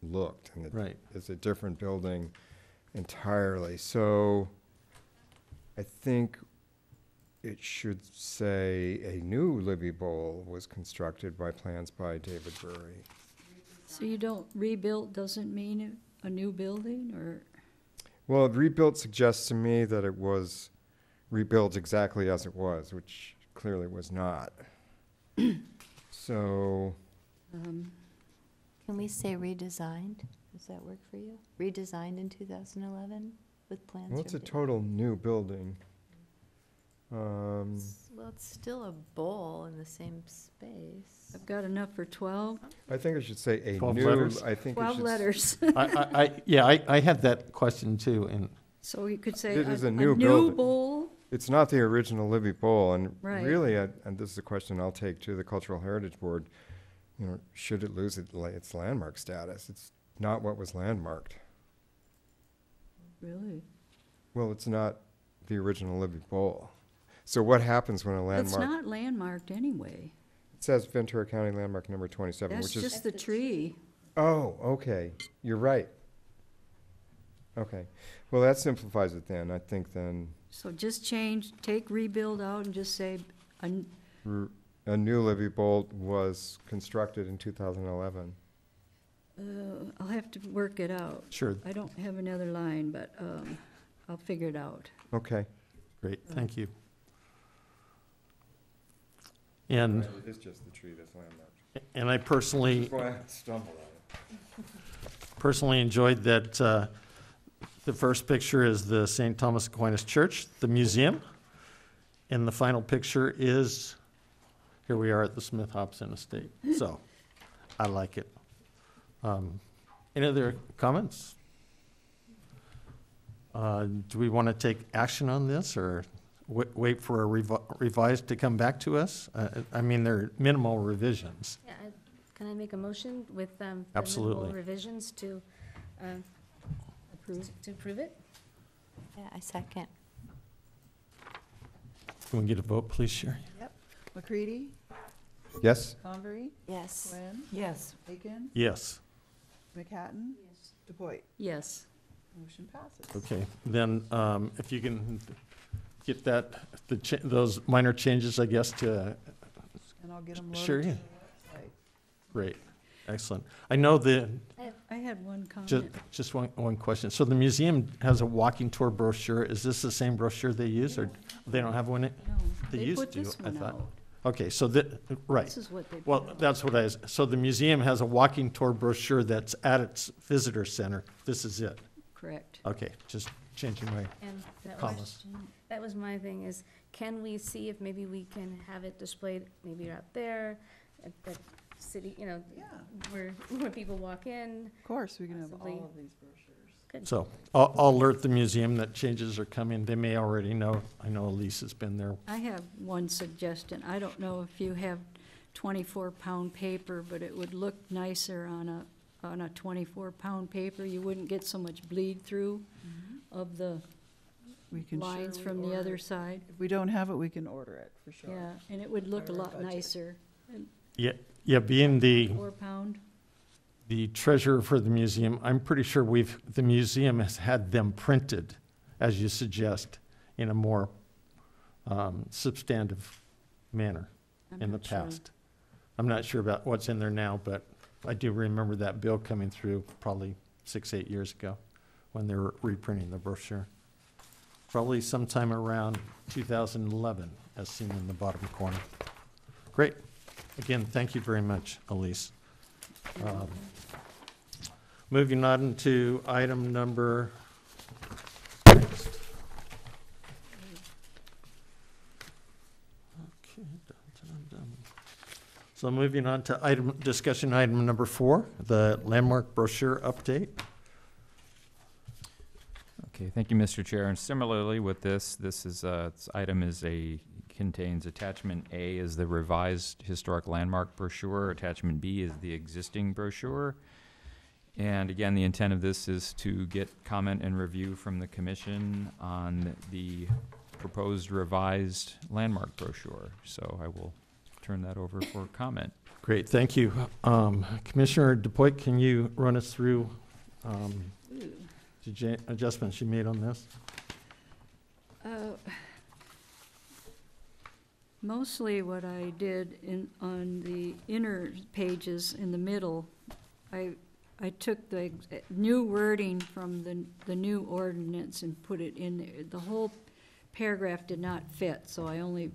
looked. And
Right.
it's a different building entirely. So I think it should say a new Libby Bowl was constructed by plans by David Burry.
So you don't, rebuilt doesn't mean a new building, or?
Well, rebuilt suggests to me that it was rebuilt exactly as it was, which clearly was not. So,
Can we say redesigned? Does that work for you? Redesigned in 2011 with plans?
well, it's a
from
total new building.
Well, it's still a bowl in the same space.
I've got enough for 12,
I think I should say a
12
new.
letters?
I think it
12
should
letters.
I had that question too, and
So you could say
It is a
a
new
new
building.
bowl.
It's not the original Libby Bowl, and
Right.
really, and this is a question I'll take to the Cultural Heritage Board. Should it lose its landmark status? It's not what was landmarked.
Really?
Well, it's not the original Libby Bowl. So what happens when a
It's
landmark,
not landmarked anyway.
it says Ventura County Landmark number 27,
That's
which is,
just the tree.
oh, okay, you're right. Okay, well, that simplifies it then, I think then,
So just change, take rebuild out and just say,
a new Libby Bowl was constructed in 2011.
I'll have to work it out.
Sure,
I don't have another line, but I'll figure it out.
Okay.
great, thank you. And,
It is just the tree that's landmarked.
and I personally,
That's why I stumbled on it.
personally enjoyed that the first picture is the St. Thomas Aquinas Church, the museum, and the final picture is, here we are at the Smith Hobson Estate. So, I like it. Any other comments? Do we want to take action on this, or wait for a revised to come back to us? I mean, they're minimal revisions.
Yeah, can I make a motion with the minimal
Absolutely.
revisions to approve it?
Yeah, I second.
Can we get a vote, please, Sherry?
McCready,
Yes?
Convery,
Yes.
Quinn,
Yes.
Aiken,
Yes.
McHatton, DePoit.
Yes.
Motion passes.
Okay, then if you can get that, those minor changes, I guess, to,
And I'll get them loaded
Sure,
to
yeah.
the website.
great, excellent. I know
I had one
just,
comment.
just one question. So the museum has a walking tour brochure. Is this the same brochure they use, or they don't have one?
No,
They
they
used
put
to,
this
I
one
thought.
out.
Okay, so right.
This is what they put
Well,
out.
that's what so the museum has a walking tour brochure that's at its visitor center. This is it.
Correct.
Okay, just changing my
And
commas.
that was my thing, is can we see if maybe we can have it displayed maybe out there at the city, you know,
Yeah,
where people walk in?
of course, we can have
Possibly.
all of these brochures.
So I'll alert the museum that changes are coming. They may already know. I know Elise has been there.
I have one suggestion. I don't know if you have 24-pound paper, but it would look nicer on a 24-pound paper. You wouldn't get so much bleed through of the
We can
lines
surely
from the
order
other
it.
side.
If we don't have it, we can order it, for sure.
Yeah, and it would look a
Our
lot
budget.
nicer.
Yeah, being the
4-pound.
treasurer for the museum, I'm pretty sure the museum has had them printed, as you suggest, in a more substantive manner
I'm
in the
not sure.
past. I'm not sure about what's in there now, but I do remember that bill coming through probably 6-8 years ago when they were reprinting the brochure. Probably sometime around 2011, as seen in the bottom corner. Great. Again, thank you very much, Elise. Moving on to item number, next. Okay, dun. So moving on to discussion item number 4, the landmark brochure update.
Okay, thank you, Mr. Chair. And similarly with this item contains attachment A is the revised historic landmark brochure. Attachment B is the existing brochure. And again, the intent of this is to get comment and review from the commission on the proposed revised landmark brochure. So I will turn that over for comment.
Great, thank you. Commissioner DePoit, can you run us through the adjustments you made on this?
Mostly what I did on the inner pages in the middle, I took the new wording from the new ordinance and put it in there. The whole paragraph did not fit, so I only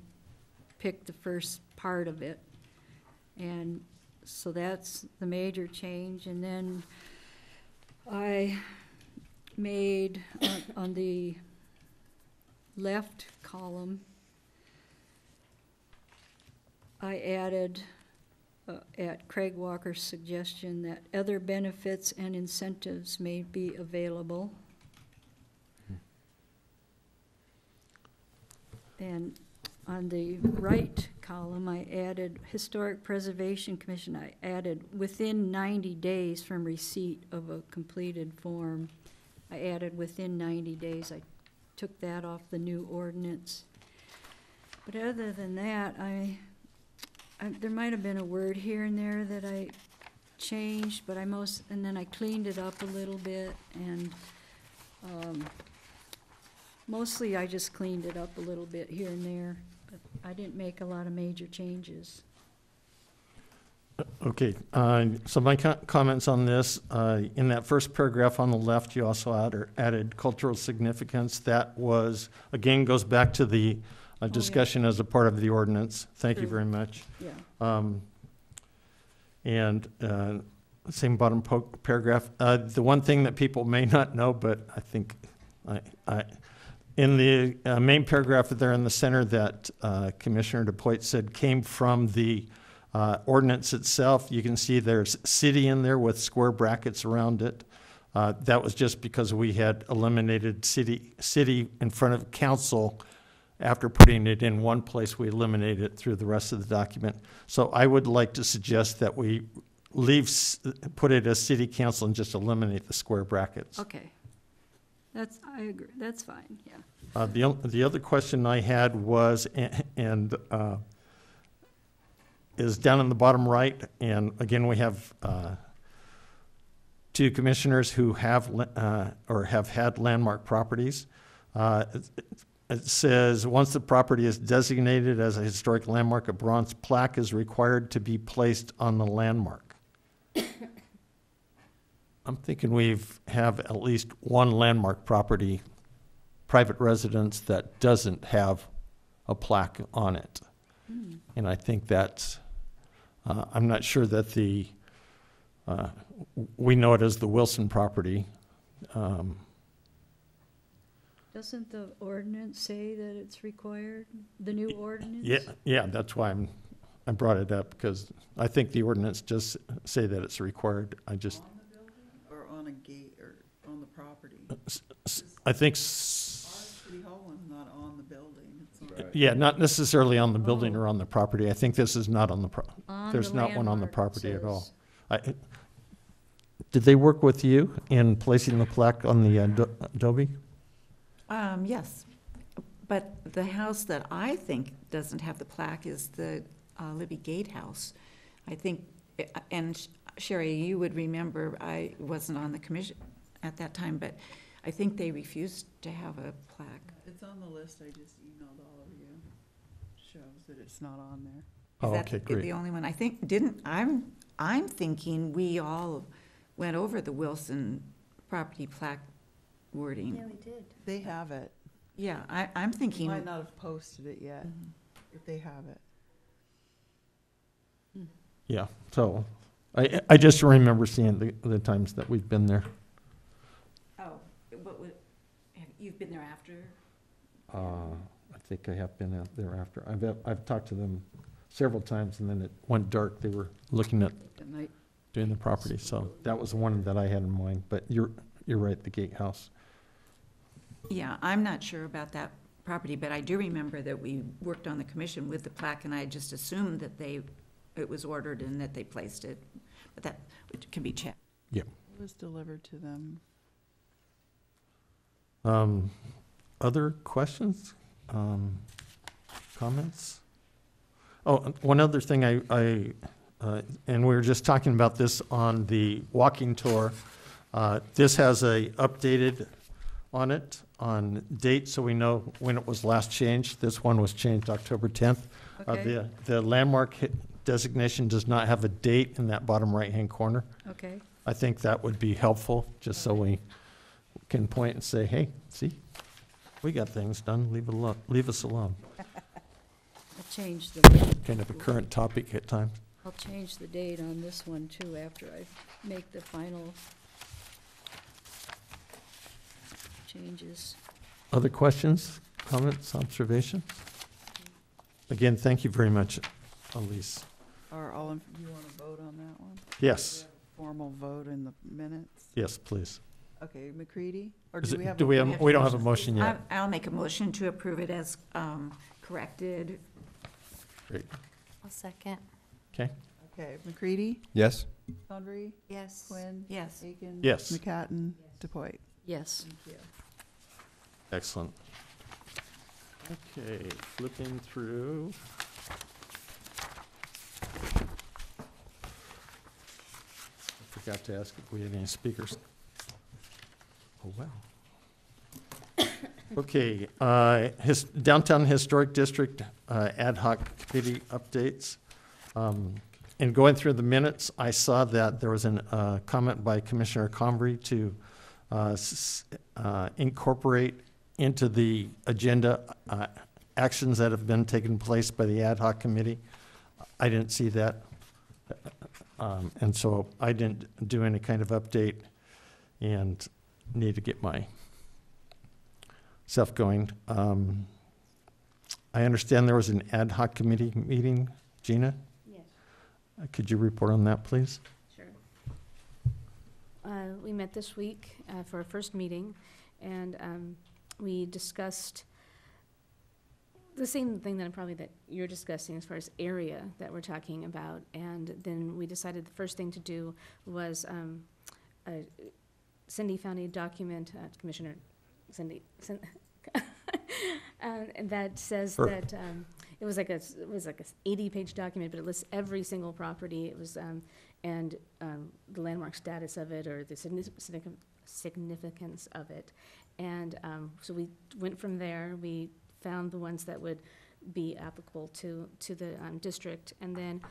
picked the first part of it. And so that's the major change. And then I made on the left column, I added, at Craig Walker's suggestion, that other benefits and incentives may be available. And on the right column, I added Historic Preservation Commission. I added within 90 days from receipt of a completed form. I added within 90 days. I took that off the new ordinance. But other than that, there might have been a word here and there that I changed, but and then I cleaned it up a little bit, and mostly I just cleaned it up a little bit here and there, but I didn't make a lot of major changes.
Okay, so my comments on this, in that first paragraph on the left, you also added cultural significance. That was, again, goes back to the discussion as a part of the ordinance. Thank you
True.
very much.
Yeah.
And same bottom paragraph. The one thing that people may not know, but I think in the main paragraph there in the center that Commissioner DePoit said came from the ordinance itself, you can see there's city in there with square brackets around it. That was just because we had eliminated city in front of council. After putting it in one place, we eliminated it through the rest of the document. So I would like to suggest that we put it as city council and just eliminate the square brackets.
Okay. I agree, that's fine, yeah.
The other question I had was, is down in the bottom right, and again, we have two commissioners who have or have had landmark properties. It says, once the property is designated as a historic landmark, a bronze plaque is required to be placed on the landmark. I'm thinking have at least one landmark property, private residence, that doesn't have a plaque on it. And I think that's, I'm not sure that we know it as the Wilson property.
Doesn't the ordinance say that it's required, the new ordinance?
Yeah, that's why I brought it up, because I think the ordinance just say that it's required. I just,
On the building or on a gate or on the property?
I think,
Our City Hall one's not on the building. It's on.
yeah, not necessarily on the building or on the property. I think this is not on the,
On
there's
the
not one on the
landmark,
property
it
at all.
says.
Did they work with you in placing the plaque on the Adobe?
Yes, but the house that I think doesn't have the plaque is the Libby Gatehouse. I think, and Sherry, you would remember, I wasn't on the commission at that time, but I think they refused to have a plaque.
It's on the list I just emailed all of you. Shows that it's not on there.
Oh,
Is
okay,
that
great.
the only one? I think, I'm thinking we all went over the Wilson property plaque wording.
we did.
They have it.
Yeah, I'm thinking.
Might not have posted it yet, if they have it.
Yeah, so I just remember seeing the times that we've been there.
Oh, you've been there after?
I think I have been out there after. I've talked to them several times, and then it went dark. They were looking at
Good night.
doing the property, so that was one that I had in mind. But you're right, the gatehouse.
Yeah, I'm not sure about that property, but I do remember that we worked on the commission with the plaque, and I just assumed that it was ordered and that they placed it, but that can be checked.
It was delivered to them.
Other questions, comments? Oh, one other thing and we were just talking about this on the walking tour. This has a updated on it on date, so we know when it was last changed. This one was changed October 10th.
Okay,
The landmark designation does not have a date in that bottom right-hand corner.
okay.
I think that would be helpful, just so we can point and say, hey, see, we got things done, leave us alone.
I'll change the,
Kind of a current topic at times.
I'll change the date on this one too after I make the final changes.
Other questions, comments, observations? Again, thank you very much, Elise.
You want to vote on that one?
Yes,
Formal vote in the minutes?
yes, please.
Okay, McCready? Or
Is
do
it-
we have?
do we have- we don't have a motion yet.
I'll make a motion to approve it as corrected.
Great,
I'll second.
okay,
Okay, McCready,
Yes?
Convery,
Yes.
Quinn,
Yes.
Aiken.
Yes.
McCatton, DePoit.
Yes.
Thank you.
Excellent. Okay, flipping through. I forgot to ask if we had any speakers. Oh, well. Okay, Downtown Historic District Ad Hoc Committee updates. In going through the minutes, I saw that there was a comment by Commissioner Convery to incorporate into the agenda actions that have been taken place by the ad hoc committee. I didn't see that. And so I didn't do any kind of update and need to get my self going. I understand there was an ad hoc committee meeting. Gina?
Yes.
Could you report on that, please?
Sure. We met this week for our first meeting, and we discussed the same thing that you're discussing as far as area that we're talking about. And then we decided the first thing to do was Cindy found a document, Commissioner Cindy, and that says that it was like a 80-page document, but it lists every single property. It was and the landmark status of it, or the significance of it. And so we went from there. We found the ones that would be applicable to the district. And then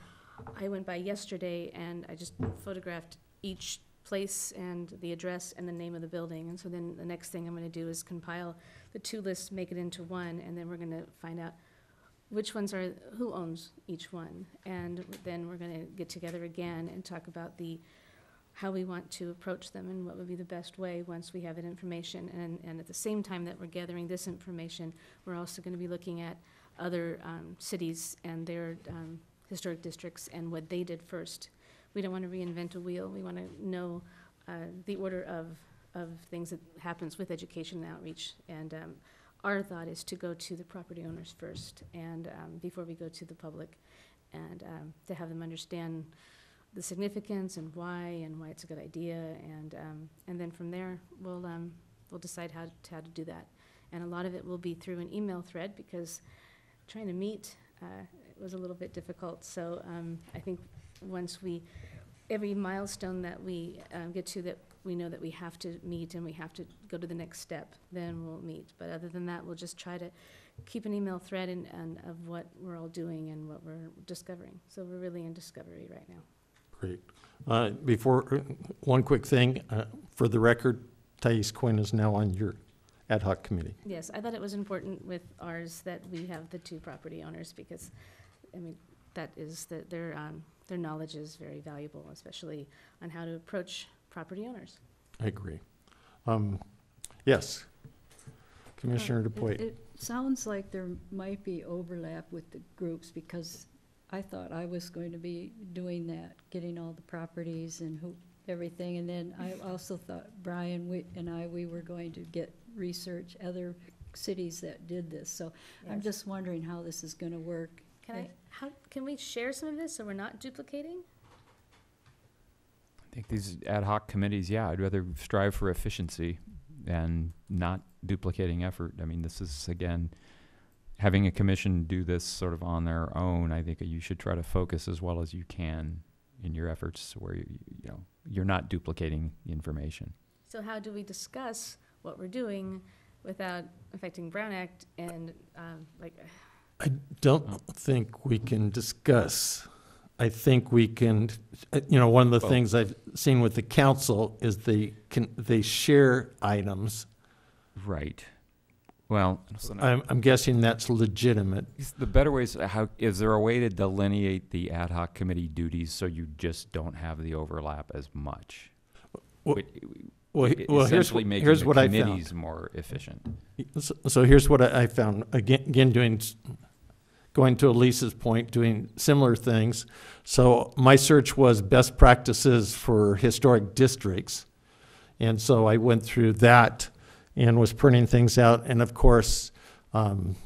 I went by yesterday and I just photographed each place and the address and the name of the building. And so then the next thing I'm going to do is compile the two lists, make it into one, and then we're going to find out which ones are, who owns each one. And then we're going to get together again and talk about how we want to approach them and what would be the best way once we have that information. And at the same time that we're gathering this information, we're also going to be looking at other cities and their historic districts and what they did first. We don't want to reinvent a wheel. We want to know the order of things that happens with education and outreach. And our thought is to go to the property owners first, and before we go to the public, and to have them understand the significance and why it's a good idea, and then from there we'll decide how to do that. And a lot of it will be through an email thread, because trying to meet was a little bit difficult. So I think once every milestone that we get to, that we know that we have to meet and we have to go to the next step, then we'll meet. But other than that, we'll just try to keep an email thread and of what we're all doing and what we're discovering. So we're really in discovery right now.
Great. Before, one quick thing, for the record, Thais Quinn is now on your ad hoc committee.
Yes, I thought it was important with ours that we have the two property owners, because, I mean, that is their knowledge is very valuable, especially on how to approach property owners.
I agree. Yes, Commissioner DuPoit.
It sounds like there might be overlap with the groups, because I thought I was going to be doing that, getting all the properties and everything. And then I also thought Brian we were going to get research other cities that did this. So I'm
Yes.
just wondering how this is going to work.
Can we share some of this so we're not duplicating?
I think these ad hoc committees, yeah, I'd rather strive for efficiency and not duplicating effort. I mean, this is, again, having a commission do this sort of on their own. I think you should try to focus as well as you can in your efforts where you're not duplicating information.
So how do we discuss what we're doing without affecting Brown Act and
I don't think we can discuss. I think we can, one of the things I've seen with the council is they share items.
Right. Well,
I'm guessing that's legitimate.
the better way is there a way to delineate the ad hoc committee duties so you just don't have the overlap as much?
Well,
Essentially making
here's
the
what I found.
committees more efficient.
So here's what I found. Again, going to Elise's point, doing similar things. So my search was best practices for historic districts. And so I went through that and was printing things out. And of course, I'm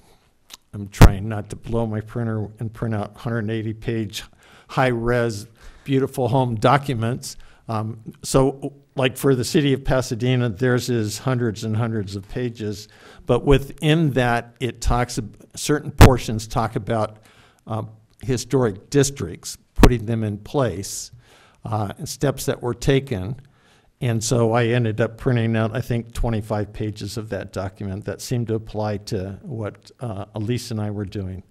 trying not to blow my printer and print out 180-page high-res beautiful home documents. So like for the city of Pasadena, theirs is hundreds and hundreds of pages, but within that, it talks, certain portions talk about historic districts, putting them in place, and steps that were taken. And so I ended up printing out, I think, 25 pages of that document that seemed to apply to what Elise and I were doing.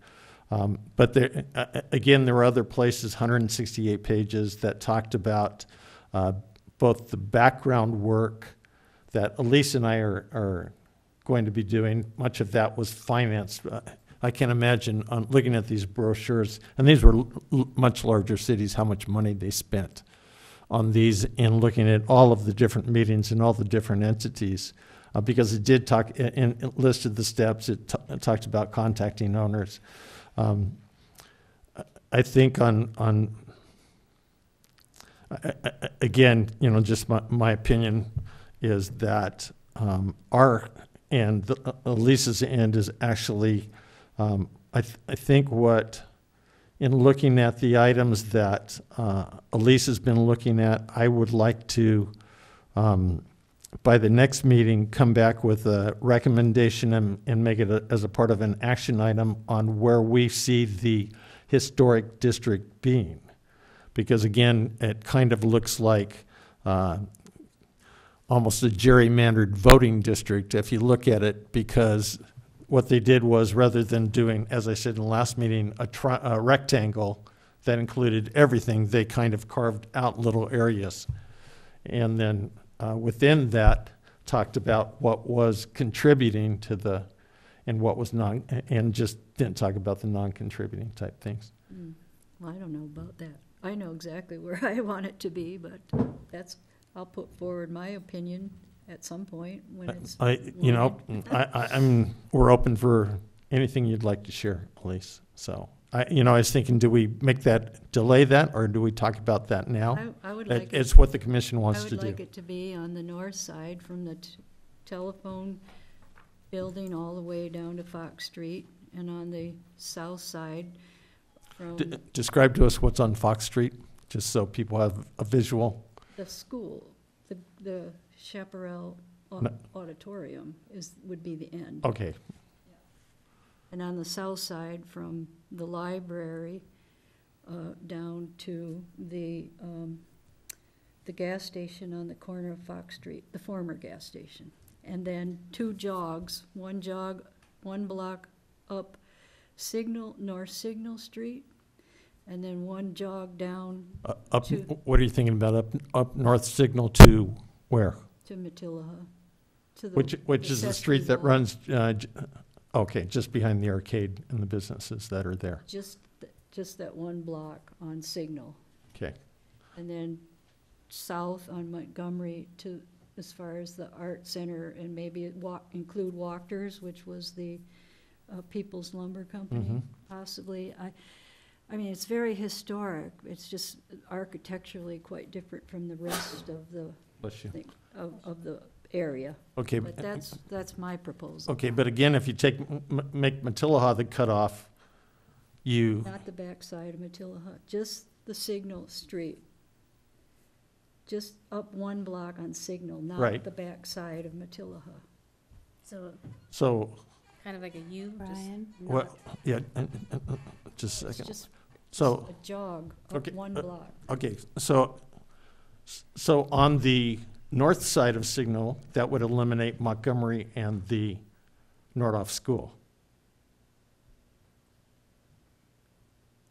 But there, again, there were other places, 168 pages, that talked about both the background work that Elise and I are going to be doing. Much of that was financed. I can't imagine looking at these brochures, and these were much larger cities, how much money they spent on these, and looking at all of the different meetings and all the different entities, because it did talk, and it listed the steps, it talked about contacting owners. I think again, you know, just my opinion is that our end, Elisa's end, is actually, I think what, in looking at the items that Elise has been looking at, I would like to, by the next meeting, come back with a recommendation and make it as a part of an action item on where we see the historic district being. Because again, it kind of looks like almost a gerrymandered voting district if you look at it, because what they did was, rather than doing, as I said in the last meeting, a rectangle that included everything, they kind of carved out little areas. And then within that, talked about what was contributing to the, and what was and just didn't talk about the non-contributing type things.
Well, I don't know about that. I know exactly where I want it to be, but I'll put forward my opinion at some point when it's. We're open for anything you'd like to share, Elise. So, I was thinking, do we delay that, or do we talk about that now? I would like it.
It's what the commission wants to do.
I would like it to be on the north side from the telephone building all the way down to Fox Street, and on the south side from
Describe to us what's on Fox Street, just so people have a visual.
the school, the Chaparral Auditorium would be the end.
Okay,
And on the south side, from the library down to the gas station on the corner of Fox Street, the former gas station. And then two jogs, one block up North Signal Street, and then one jog down
up.
to
What are you thinking about up North Signal to where?
Matilaha. To the
Which is the
Sesame
street that
Mall.
runs, okay, just behind the arcade and the businesses that are there.
Just that one block on Signal.
Okay,
And then south on Montgomery to, as far as the art center, and maybe include Walker's, which was the People's Lumber Company,
Mhm.
possibly. I mean, it's very historic. It's just architecturally quite different from the rest of the
bless you.
thing, of the area.
Okay,
But that's my proposal.
okay, but again, if you make Matilaha the cutoff, you,
Not the backside of Matilaha, just the Signal Street. Just up one block on Signal, not
Right.
the backside of Matilaha.
so,
Kind of like a U,
Brian?
what, yeah, just a
It's
second.
just
So,
a jog up
okay,
one block.
okay, so on the north side of Signal, that would eliminate Montgomery and the Nordhoff School.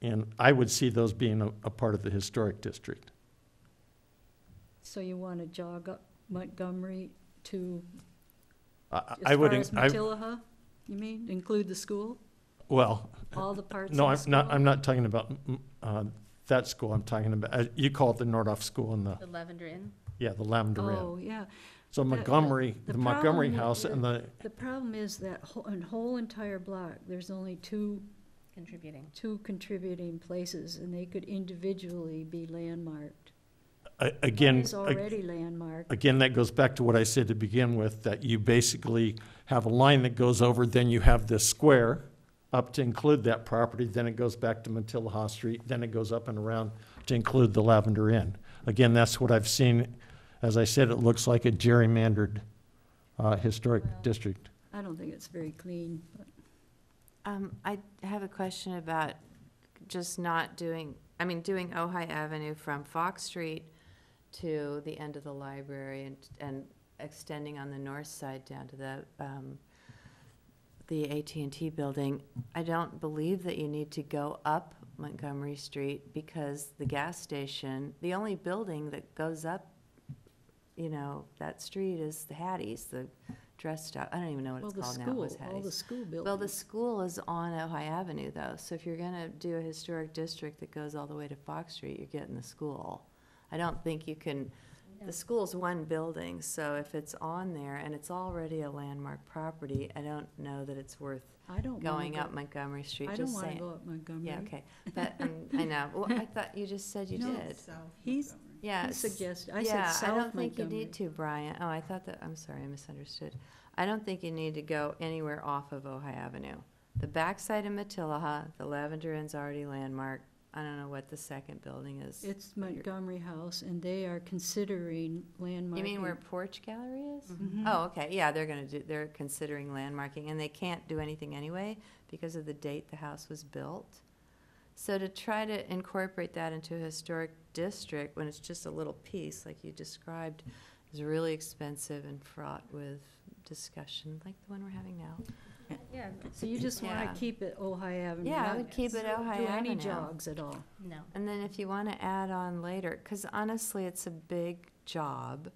And I would see those being a part of the historic district.
So you want to jog up Montgomery to,
I
as
would,
far as Matilaha, you mean? Include the school?
well,
All the parts of
no,
the school?
I'm not talking about that school. I'm talking about, you call it the Nordhoff School and
the Lavender Inn.
the Lavender Inn.
Oh, yeah.
So
the-
Montgomery,
the
the Montgomery
problem
House
is-
and the,
The problem is that whole entire block, there's only two contributing places, and they could individually be landmarked.
again.
One is already landmarked.
Again, that goes back to what I said to begin with, that you basically have a line that goes over, then you have this square up to include that property, then it goes back to Matilaha Street, then it goes up and around to include the Lavender Inn. Again, that's what I've seen. As I said, it looks like a gerrymandered historic district.
I don't think it's very clean, but
I have a question about just not doing, doing Ojai Avenue from Fox Street to the end of the library and extending on the north side down to the AT&T building. I don't believe that you need to go up Montgomery Street because the gas station, the only building that goes up, that street is the Hattie's, the dress shop. I don't even know what it's called now. It was
all the
Hattie's.
school buildings.
Well, the school is on Ojai Avenue, though, so if you're gonna do a historic district that goes all the way to Fox Street, you're getting the school. I don't think you can, the school's one building, so if it's on there and it's already a landmark property, I don't know that it's worth
I don't wanna
going
go-
up Montgomery Street,
I don't
just
want to
saying.
go up Montgomery.
Yeah, okay, but, I know, well, I thought you just said you
No,
did.
He's,
Yeah.
he suggested, I said
Yeah, I
South
don't think you
Montgomery.
need to, Brian. Oh, I thought that, I'm sorry, I misunderstood. I don't think you need to go anywhere off of Ojai Avenue. The backside of Matilaha, the Lavender Inn's already landmarked. I don't know what the second building is.
It's Montgomery House, and they are considering landmarking.
You mean where Porch Gallery is?
Mhm.
Oh, okay, yeah, they're considering landmarking, and they can't do anything anyway because of the date the house was built. So to try to incorporate that into a historic district, when it's just a little piece, like you described, is really expensive and fraught with discussion, like the one we're having now.
Yeah, so you just want
Yeah.
to keep it Ojai Avenue?
Yeah, I
not
would keep it Ojai
Do any
Avenue.
jogs at all?
No.
And then if you want to add on later, because honestly, it's a big job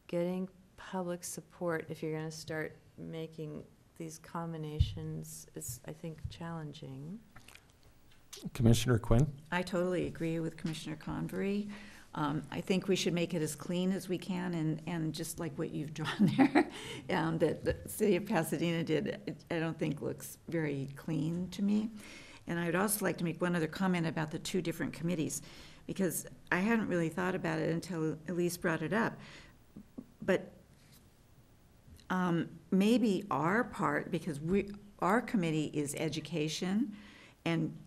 getting public support if you're going to start making these combinations is, I think, challenging.
Commissioner Quinn?
I totally agree with Commissioner Convery. I think we should make it as clean as we can, and just like what you've drawn there, that the city of Pasadena did, I don't think looks very clean to me. And I would also like to make one other comment about the two different committees, because I hadn't really thought about it until Elise brought it up. But maybe our part, because our committee is education, and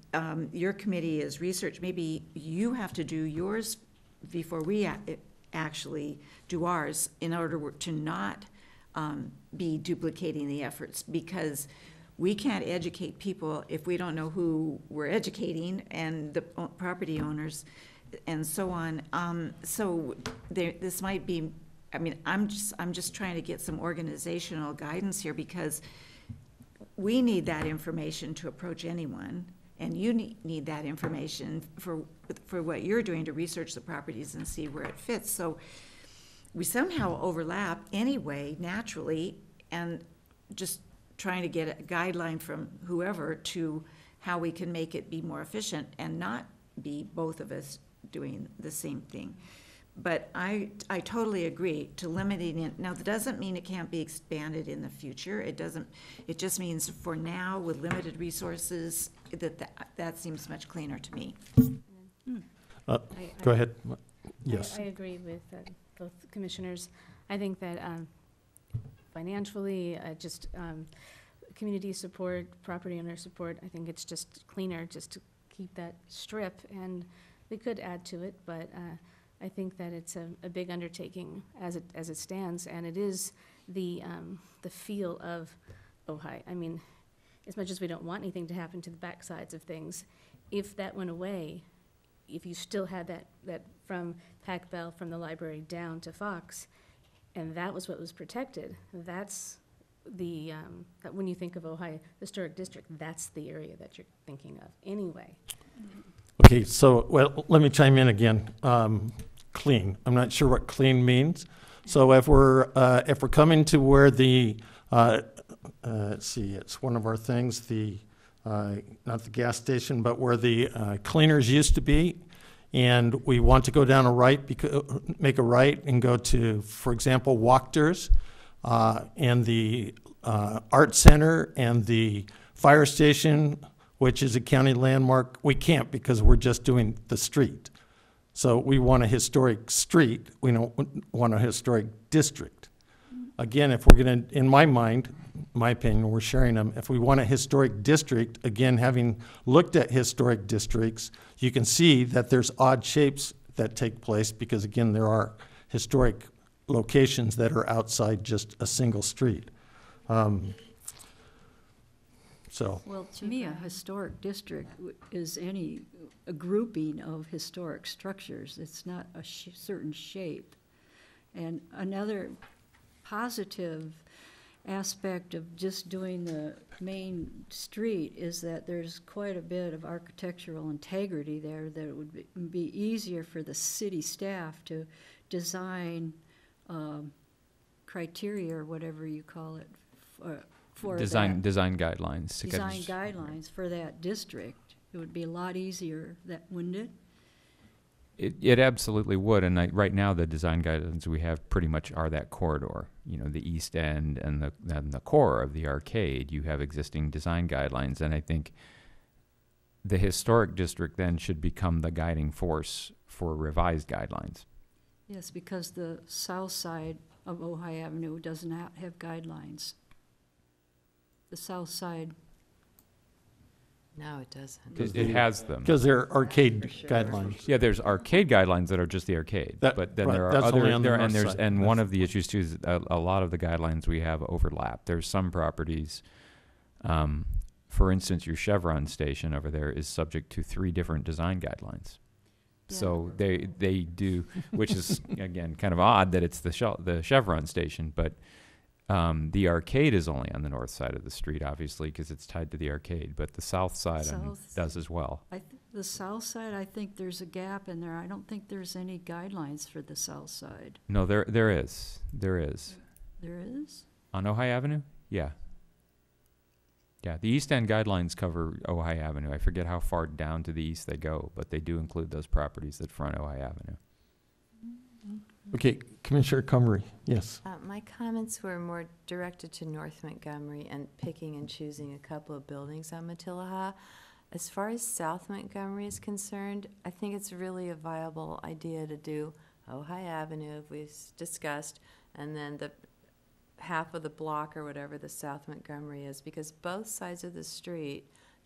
your committee is research, maybe you have to do yours before we actually do ours, in order to not be duplicating the efforts, because we can't educate people if we don't know who we're educating, and the property owners and so on. So this might be, I'm just trying to get some organizational guidance here, because we need that information to approach anyone, and you need that information for what you're doing to research the properties and see where it fits. So we somehow overlap anyway, naturally, and just trying to get a guideline from whoever to how we can make it be more efficient and not be both of us doing the same thing. But I totally agree to limiting it. Now, that doesn't mean it can't be expanded in the future. It doesn't, it just means for now, with limited resources, that seems much cleaner to me.
Go ahead. Yes.
I agree with both commissioners. I think that financially, community support, property owner support, I think it's just cleaner just to keep that strip, and we could add to it, but I think that it's a big undertaking as it stands, and it is the feel of Ojai. I mean, as much as we don't want anything to happen to the backsides of things, if that went away, if you still had that from Pac Bell, from the library down to Fox, and that was what was protected, that's the, that when you think of Ojai Historic District, that's the area that you're thinking of anyway.
Okay, so, well, let me chime in again. Clean. I'm not sure what clean means. So if we're coming to where the, let's see, it's one of our things, not the gas station, but where the cleaners used to be, and we want to go down a right, make a right and go to, for example, Wachters, and the art center and the fire station, which is a county landmark. We can't, because we're just doing the street. So we want a historic street. We don't want a historic district. Again, if we're going to, in my mind, my opinion, we're sharing them, if we want a historic district, again, having looked at historic districts, you can see that there's odd shapes that take place, because again, there are historic locations that are outside just a single street. So,
Well, to me, a historic district is a grouping of historic structures. It's not a certain shape. And another positive aspect of just doing the main street is that there's quite a bit of architectural integrity there, that it would be easier for the city staff to design criteria, or whatever you call it, for
Design
that.
guidelines. to get
Design
us-
guidelines for that district. It would be a lot easier, wouldn't it?
It absolutely would, and right now the design guidelines we have pretty much are that corridor. You know, the east end and the core of the arcade. You have existing design guidelines, and I think the historic district then should become the guiding force for revised guidelines.
Yes, because the south side of Ojai Avenue does not have guidelines. The south side,
No, it doesn't.
It has them.
because they're arcade
For sure.
guidelines.
Yeah, there's arcade guidelines that are just the arcade,
That-
but then
right,
there are
that's only
other
on the north
there's
side.
and one of the issues too is a lot of the guidelines we have overlap. There's some properties, for instance, your Chevron station over there is subject to 3 different design guidelines. So they do, which is again kind of odd that it's the Chevron station, but the arcade is only on the north side of the street, obviously, because it's tied to the arcade. But the south side does as well.
the south side, I think there's a gap in there. I don't think there's any guidelines for the south side.
No, there is. There is.
There is?
On Ojai Avenue? Yeah. Yeah, the East End guidelines cover Ojai Avenue. I forget how far down to the east they go, but they do include those properties that front Ojai Avenue.
Okay, Commissioner Cumry, yes.
My comments were more directed to North Montgomery and picking and choosing a couple of buildings on Matilaha. As far as South Montgomery is concerned, I think it's really a viable idea to do Ojai Avenue, as we discussed, and then the half of the block or whatever the South Montgomery is, because both sides of the street,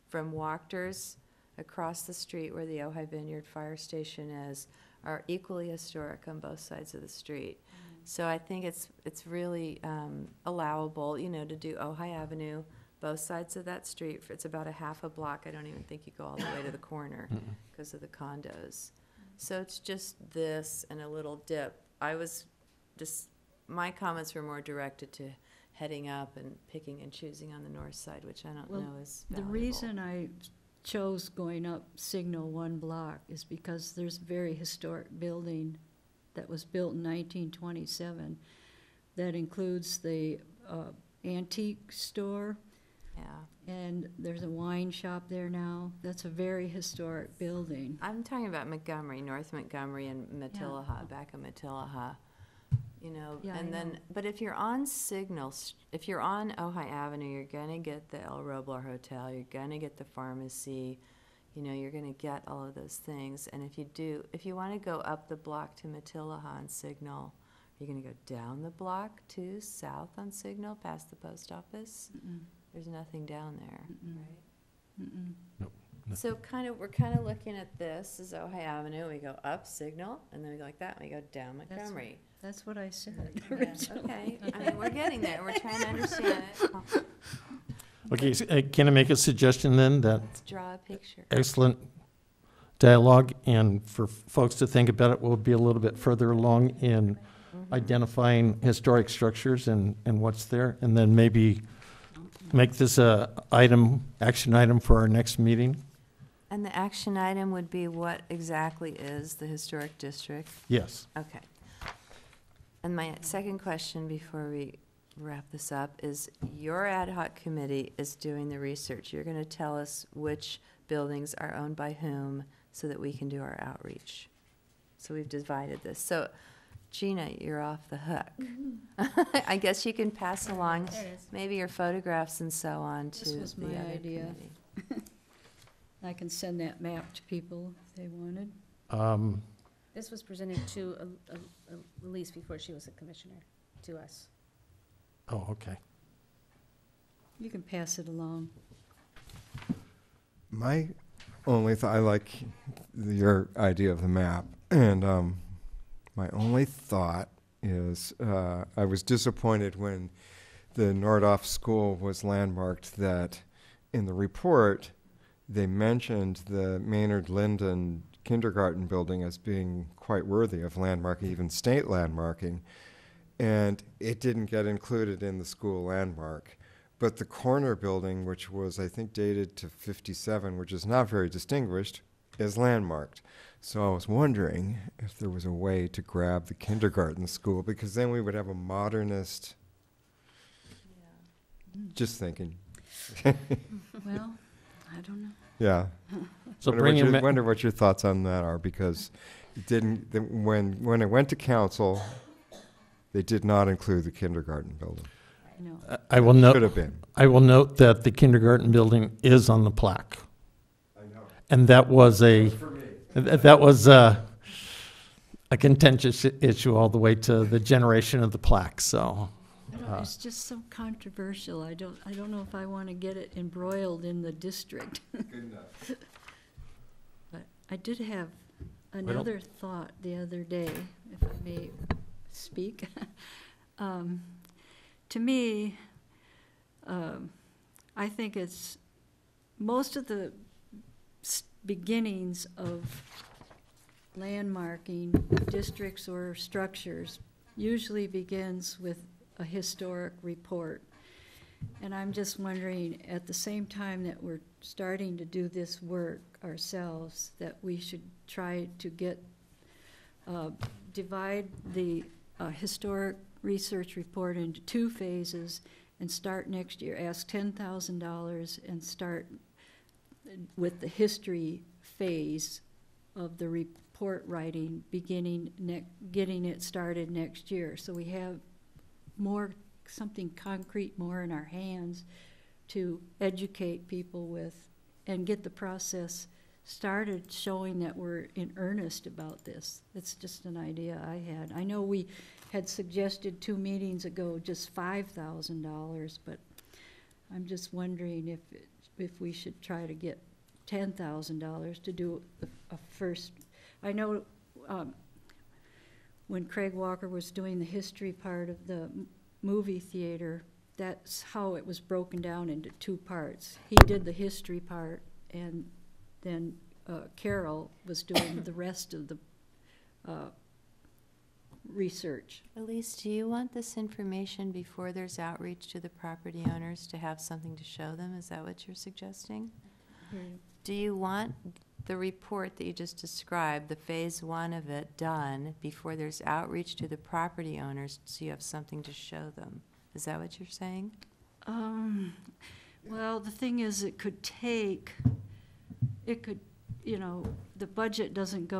from Wachters across the street where the Ojai Vineyard Fire Station is, are equally historic on both sides of the street. So I think it's really allowable, you know, to do Ojai Avenue, both sides of that street. It's about a half a block. I don't even think you go all the way to the corner because of the condos. So it's just this and a little dip. My comments were more directed to heading up and picking and choosing on the north side, which I don't
Well,
know is
The
valuable.
reason I chose going up Signal 1 block is because there's a very historic building that was built in 1927 that includes the antique store,
Yeah.
and there's a wine shop there now. That's a very historic building.
I'm talking about Montgomery, North Montgomery and Matilaha, back of Matilaha. You know,
Yeah, I
and then,
know.
but if you're on if you're on Ojai Avenue, you're gonna get the El Roblar Hotel, you're gonna get the pharmacy, you know, you're gonna get all of those things. And if you wanna go up the block to Matilaha on Signal, you're gonna go down the block to south on Signal, past the post office. There's nothing down there, right? So we're kind of looking at this as Ojai Avenue. We go up Signal, and then we go like that, and we go down Montgomery.
That's what I said
Yeah,
originally.
okay, I mean, we're getting there. We're trying to understand it.
Okay, can I make a suggestion then that
Let's draw a picture.
excellent dialogue, and for folks to think about it, we'll be a little bit further along in identifying historic structures and what's there, and then maybe make this action item for our next meeting?
And the action item would be what exactly is the historic district?
Yes.
Okay. And my second question before we wrap this up is, your ad hoc committee is doing the research. You're going to tell us which buildings are owned by whom so that we can do our outreach. So we've divided this. So Gina, you're off the hook. I guess you can pass along maybe your photographs and so on to
This was
the
my
other
idea.
committee.
I can send that map to people if they wanted.
This was presented to Elise before she was a commissioner, to us.
Oh, okay.
You can pass it along.
My I like your idea of the map, and my only thought is I was disappointed when the Nordhoff School was landmarked that in the report they mentioned the Maynard Linden kindergarten building as being quite worthy of landmarking, even state landmarking, and it didn't get included in the school landmark. But the corner building, which was, I think, dated to 57, which is not very distinguished, is landmarked. So I was wondering if there was a way to grab the kindergarten school, because then we would have a modernist. Just thinking.
Well, I don't know.
Yeah.
So
Wonder what your thoughts on that are, because it didn't, when it went to council, they did not include the kindergarten building.
No.
I will
Should
note,
have been.
I will note that the kindergarten building is on the plaque.
I know.
And that was a contentious issue all the way to the generation of the plaque, so.
I don't- It's just so controversial. I don't know if I want to get it embroiled in the district.
Good enough.
But I did have another thought the other day, if I may speak. To me, I think it's most of the beginnings of landmarking districts or structures usually begins with a historic report. And I'm just wondering, at the same time that we're starting to do this work ourselves, that we should try to get, divide the historic research report into 2 phases and start next year, ask $10,000 and start with the history phase of the report writing, getting it started next year. So we have something concrete more in our hands to educate people with and get the process started, showing that we're in earnest about this. It's just an idea I had. I know we had suggested 2 meetings ago just $5,000, but I'm just wondering if we should try to get $10,000 to do a first. I know when Craig Walker was doing the history part of the movie theater, that's how it was broken down into 2 parts. He did the history part, and then Carol was doing the rest of the research.
Elise, do you want this information before there's outreach to the property owners to have something to show them? Is that what you're suggesting? Do you want the report that you just described, the phase 1 of it, done before there's outreach to the property owners so you have something to show them? Is that what you're saying?
Well, the thing is, it could, the budget doesn't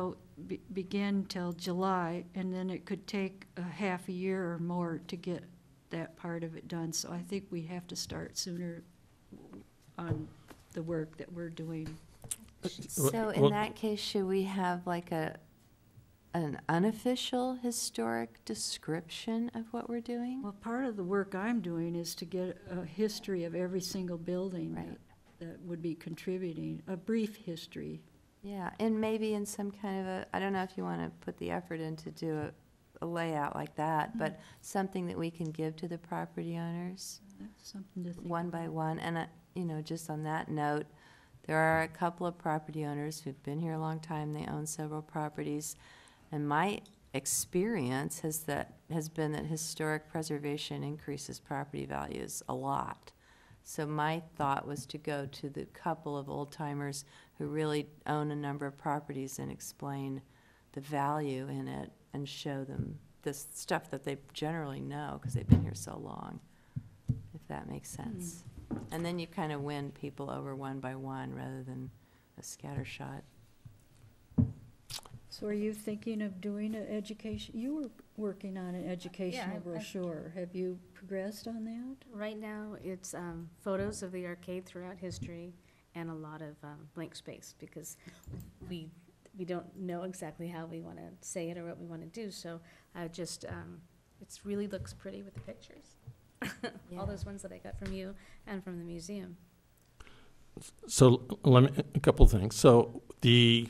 begin till July, and then it could take a half a year or more to get that part of it done. So I think we have to start sooner on the work that we're doing.
So in that case, should we have like an unofficial historic description of what we're doing?
Well, part of the work I'm doing is to get a history of every single building
Right.
that would be contributing, a brief history.
Yeah, and maybe in some kind of I don't know if you want to put the effort in to do a layout like that, but something that we can give to the property owners
That's something to think
one by one. And, just on that note, there are a couple of property owners who've been here a long time. They own several properties. And my experience has been that historic preservation increases property values a lot. So my thought was to go to the couple of old timers who really own a number of properties and explain the value in it and show them this stuff that they generally know because they've been here so long, if that makes sense. And then you kind of win people over one by one rather than a scattershot.
So are you thinking of doing an education? You were working on an educational
I-
brochure. Have you progressed on that?
Right now, it's photos of the arcade throughout history and a lot of blank space, because we don't know exactly how we want to say it or what we want to do. So I just, it really looks pretty with the pictures.
Yeah.
All those ones that I got from you and from the museum.
So let me, a couple things. So the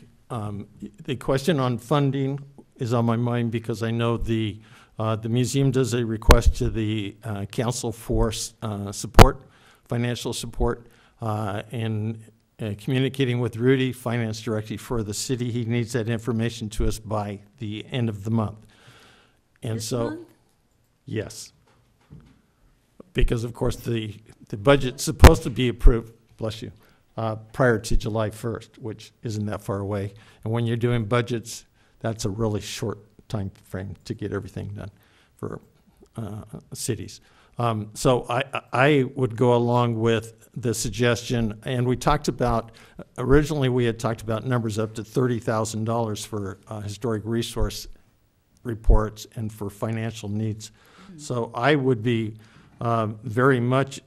question on funding is on my mind because I know the museum does a request to the council for support, financial support, and communicating with Rudy, finance director for the city. He needs that information to us by the end of the month. And
This
so,
month?
yes. Because of course the budget's supposed to be approved, bless you, prior to July 1st, which isn't that far away. And when you're doing budgets, that's a really short time frame to get everything done for cities. So I would go along with the suggestion, and we talked about, originally we had talked about numbers up to $30,000 for historic resource reports and for financial needs. So I would be very much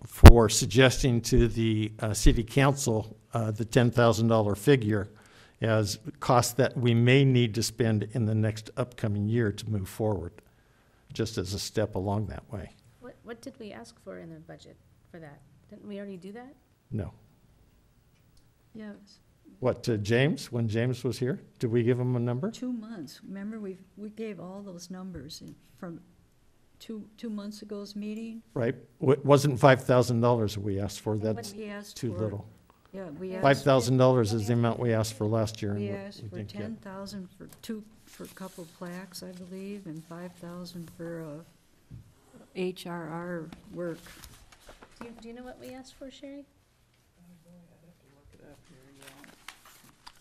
for suggesting to the city council the $10,000 figure as costs that we may need to spend in the next upcoming year to move forward, just as a step along that way.
What did we ask for in the budget for that? Didn't we already do that?
No.
Yes,
What, to James, when James was here? Did we give him a number?
2 months. Remember, we gave all those numbers from 2 months ago's meeting.
Right? Wasn't $5,000 we asked for? That's
We asked
too
for-
little.
Yeah, we asked.
$5,000 is the amount we asked for last year. and
We asked for
didn't get.
10,000 for a couple plaques, I believe, and 5,000 for HRR work.
Do you know what we asked for, Sherry?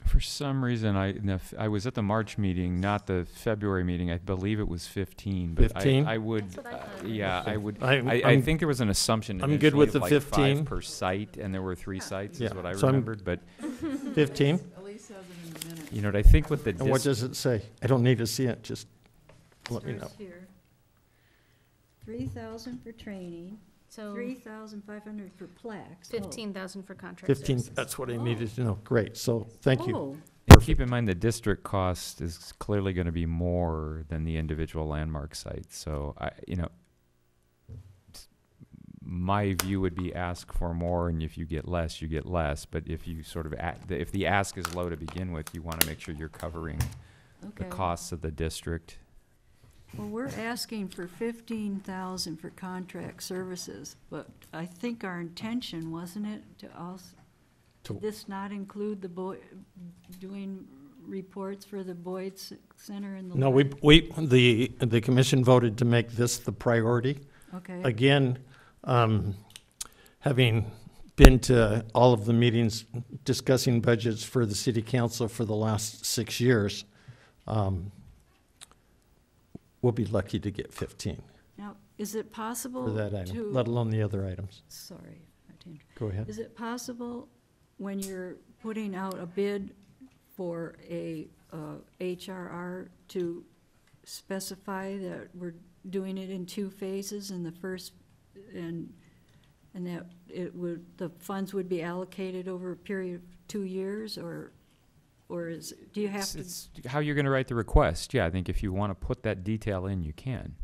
For some reason, I was at the March meeting, not the February meeting. I believe it was 15. But
15?
I would,
That's what I thought.
yeah, I would.
I
I think there was an assumption.
I'm good with
initially
the
of like
15.
5 per site, and there were 3 sites,
Yeah,
is what I
so I'm-
remembered. But
15?
Elise has it in the minute.
you know, I think with the
And what does it say? I don't need to see it, just let me know.
Starts here. 3,000 for training,
So
3,500 for plaques.
15,000 for contract
15,
services.
that's what I needed to know. Great, so thank you.
Oh,
And keep in mind the district cost is clearly going to be more than the individual landmark sites. So my view would be ask for more, and if you get less, you get less. But if you sort of if the ask is low to begin with, you want to make sure you're covering the
okay.
costs of the district.
Well, we're asking for 15,000 for contract services, but I think our intention, wasn't it, to also,
To-
did this not include doing reports for the Boyd Center and the?
No, the commission voted to make this the priority.
Okay,
Again, having been to all of the meetings discussing budgets for the city council for the last 6 years, we'll be lucky to get 15
now, is it possible
for that item,
to?
let alone the other items.
Sorry. I didn't-
Go ahead.
Is it possible, when you're putting out a bid for a HRR, to specify that we're doing it in 2 phases, and the first, and that the funds would be allocated over a period of 2 years, or do you have to?
It's how you're going to write the request. Yeah, I think if you want to put that detail in, you can.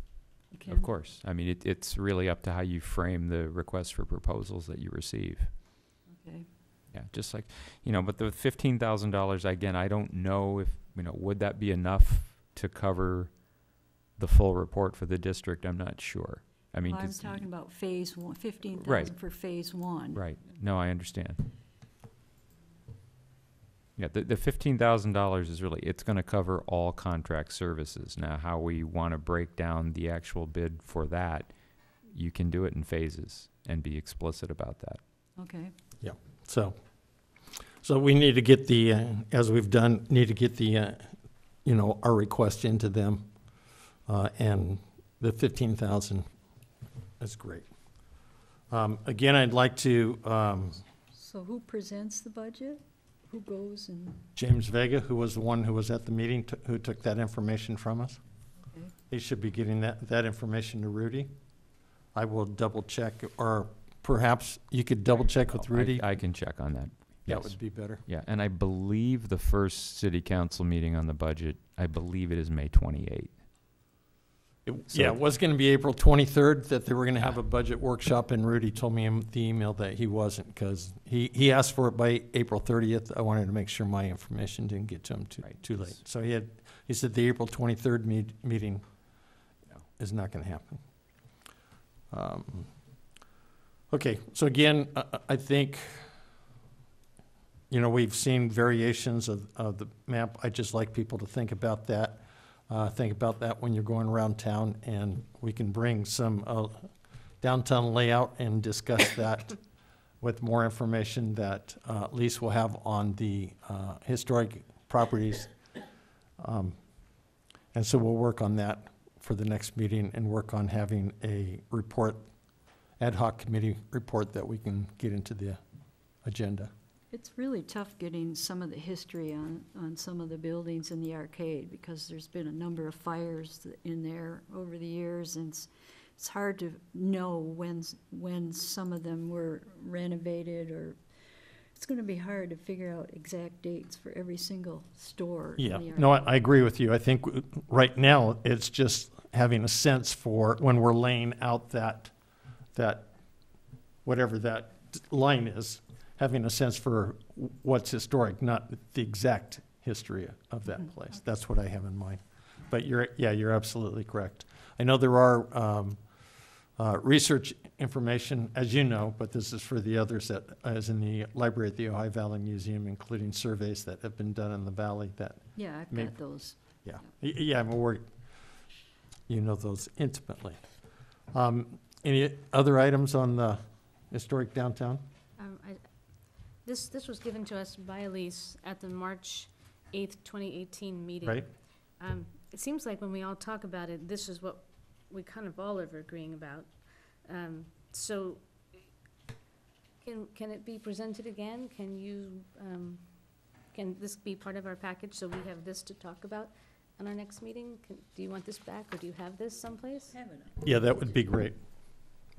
Okay.
Of course. I mean, it's really up to how you frame the request for proposals that you receive.
Okay.
Yeah, just like, but the $15,000, again, I don't know if, would that be enough to cover the full report for the district? I'm not sure. I mean,
Well, I'm
'cause
talking about phase 1, 15,000
Right.
for phase 1.
right. No, I understand. Yeah, the $15,000 is really, it's going to cover all contract services. Now, how we want to break down the actual bid for that, you can do it in phases and be explicit about that.
Okay.
So we need to get as we've done, need to get our request into them, and the 15,000 is great. Again, I'd like to,
So who presents the budget? Who goes and?
James Vega, who was the one who was at the meeting, who took that information from us.
Okay.
He should be getting that information to Rudy. I will double check, or perhaps you could double check with Rudy.
I can check on that.
That
Yes.
would be better.
Yeah, and I believe the first city council meeting on the budget, I believe it is May 28th.
Yeah, it was going to be April 23rd that they were going to have a budget workshop, and Rudy told me in the email that he wasn't, because he asked for it by April 30th. I wanted to make sure my information didn't get to him too late. So he said the April 23rd meeting is not going to happen. Okay, so again, I think, we've seen variations of the map. I just like people to think about that. Think about that when you're going around town, and we can bring some downtown layout and discuss that with more information that at least we'll have on the historic properties. And so we'll work on that for the next meeting and work on having a report, ad hoc committee report that we can get into the agenda.
It's really tough getting some of the history on some of the buildings in the arcade, because there's been a number of fires in there over the years, and it's hard to know when some of them were renovated, or it's going to be hard to figure out exact dates for every single store in the arcade.
No, I agree with you. I think right now it's just having a sense for when we're laying out that whatever that line is, having a sense for what's historic, not the exact history of that place. That's what I have in mind. But you're absolutely correct. I know there are research information, as you know, but this is for the others that is in the library at the Ojai Valley Museum, including surveys that have been done in the valley that.
Yeah, I've got those.
Yeah, yeah, you know those intimately. Any other items on the historic downtown?
This was given to us by Elise at the March 8th, 2018 meeting.
Right.
It seems like when we all talk about it, this is what we kind of all are agreeing about. So can it be presented again? Can this be part of our package so we have this to talk about on our next meeting? Do you want this back, or do you have this someplace?
Yeah, that would be great.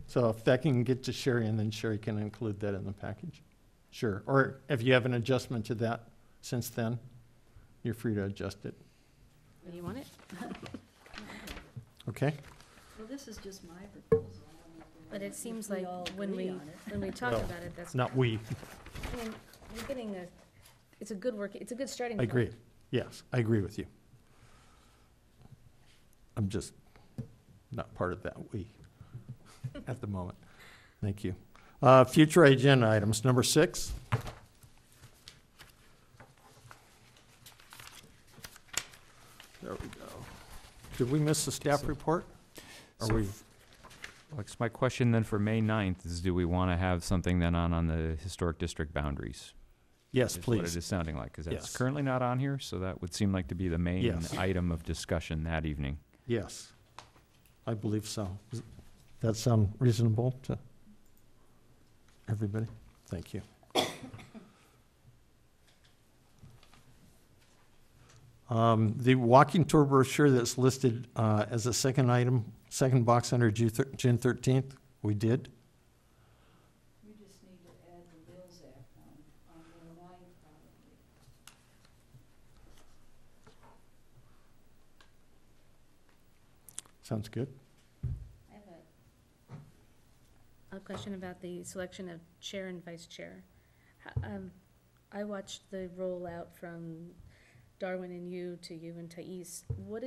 So if that can get to Sherry, and then Sherry can include that in the package. Sure. Or if you have an adjustment to that since then, you're free to adjust it.
Do you want it?
Okay?
Well, this is just my proposal.
But it seems
we
like
all
when
agree
we
on it.
when we talk
Well,
about it, that's
Not we.
I mean, we're getting it's a good starting
I
point.
agree. Yes, I agree with you. I'm just not part of that we at the moment. Thank you. Future agenda items, number 6. There we go. Did we miss the staff report? Are we?
Alex, my question then for May 9th is, do we want to have something then on the historic district boundaries?
Yes,
Is what it
please.
is sounding like, because that's
Yes.
currently not on here, so that would seem like to be the main
Yes.
item of discussion that evening.
Yes, I believe so. Does that sound reasonable to everybody? Thank you. The walking tour brochure that's listed as a second item, second box under June 13th, we did.
We just need to add the Bills Act on the 9th probably.
Sounds good.
I have a question about the selection of chair and vice chair. I watched the rollout from Darwin and you and Thais. What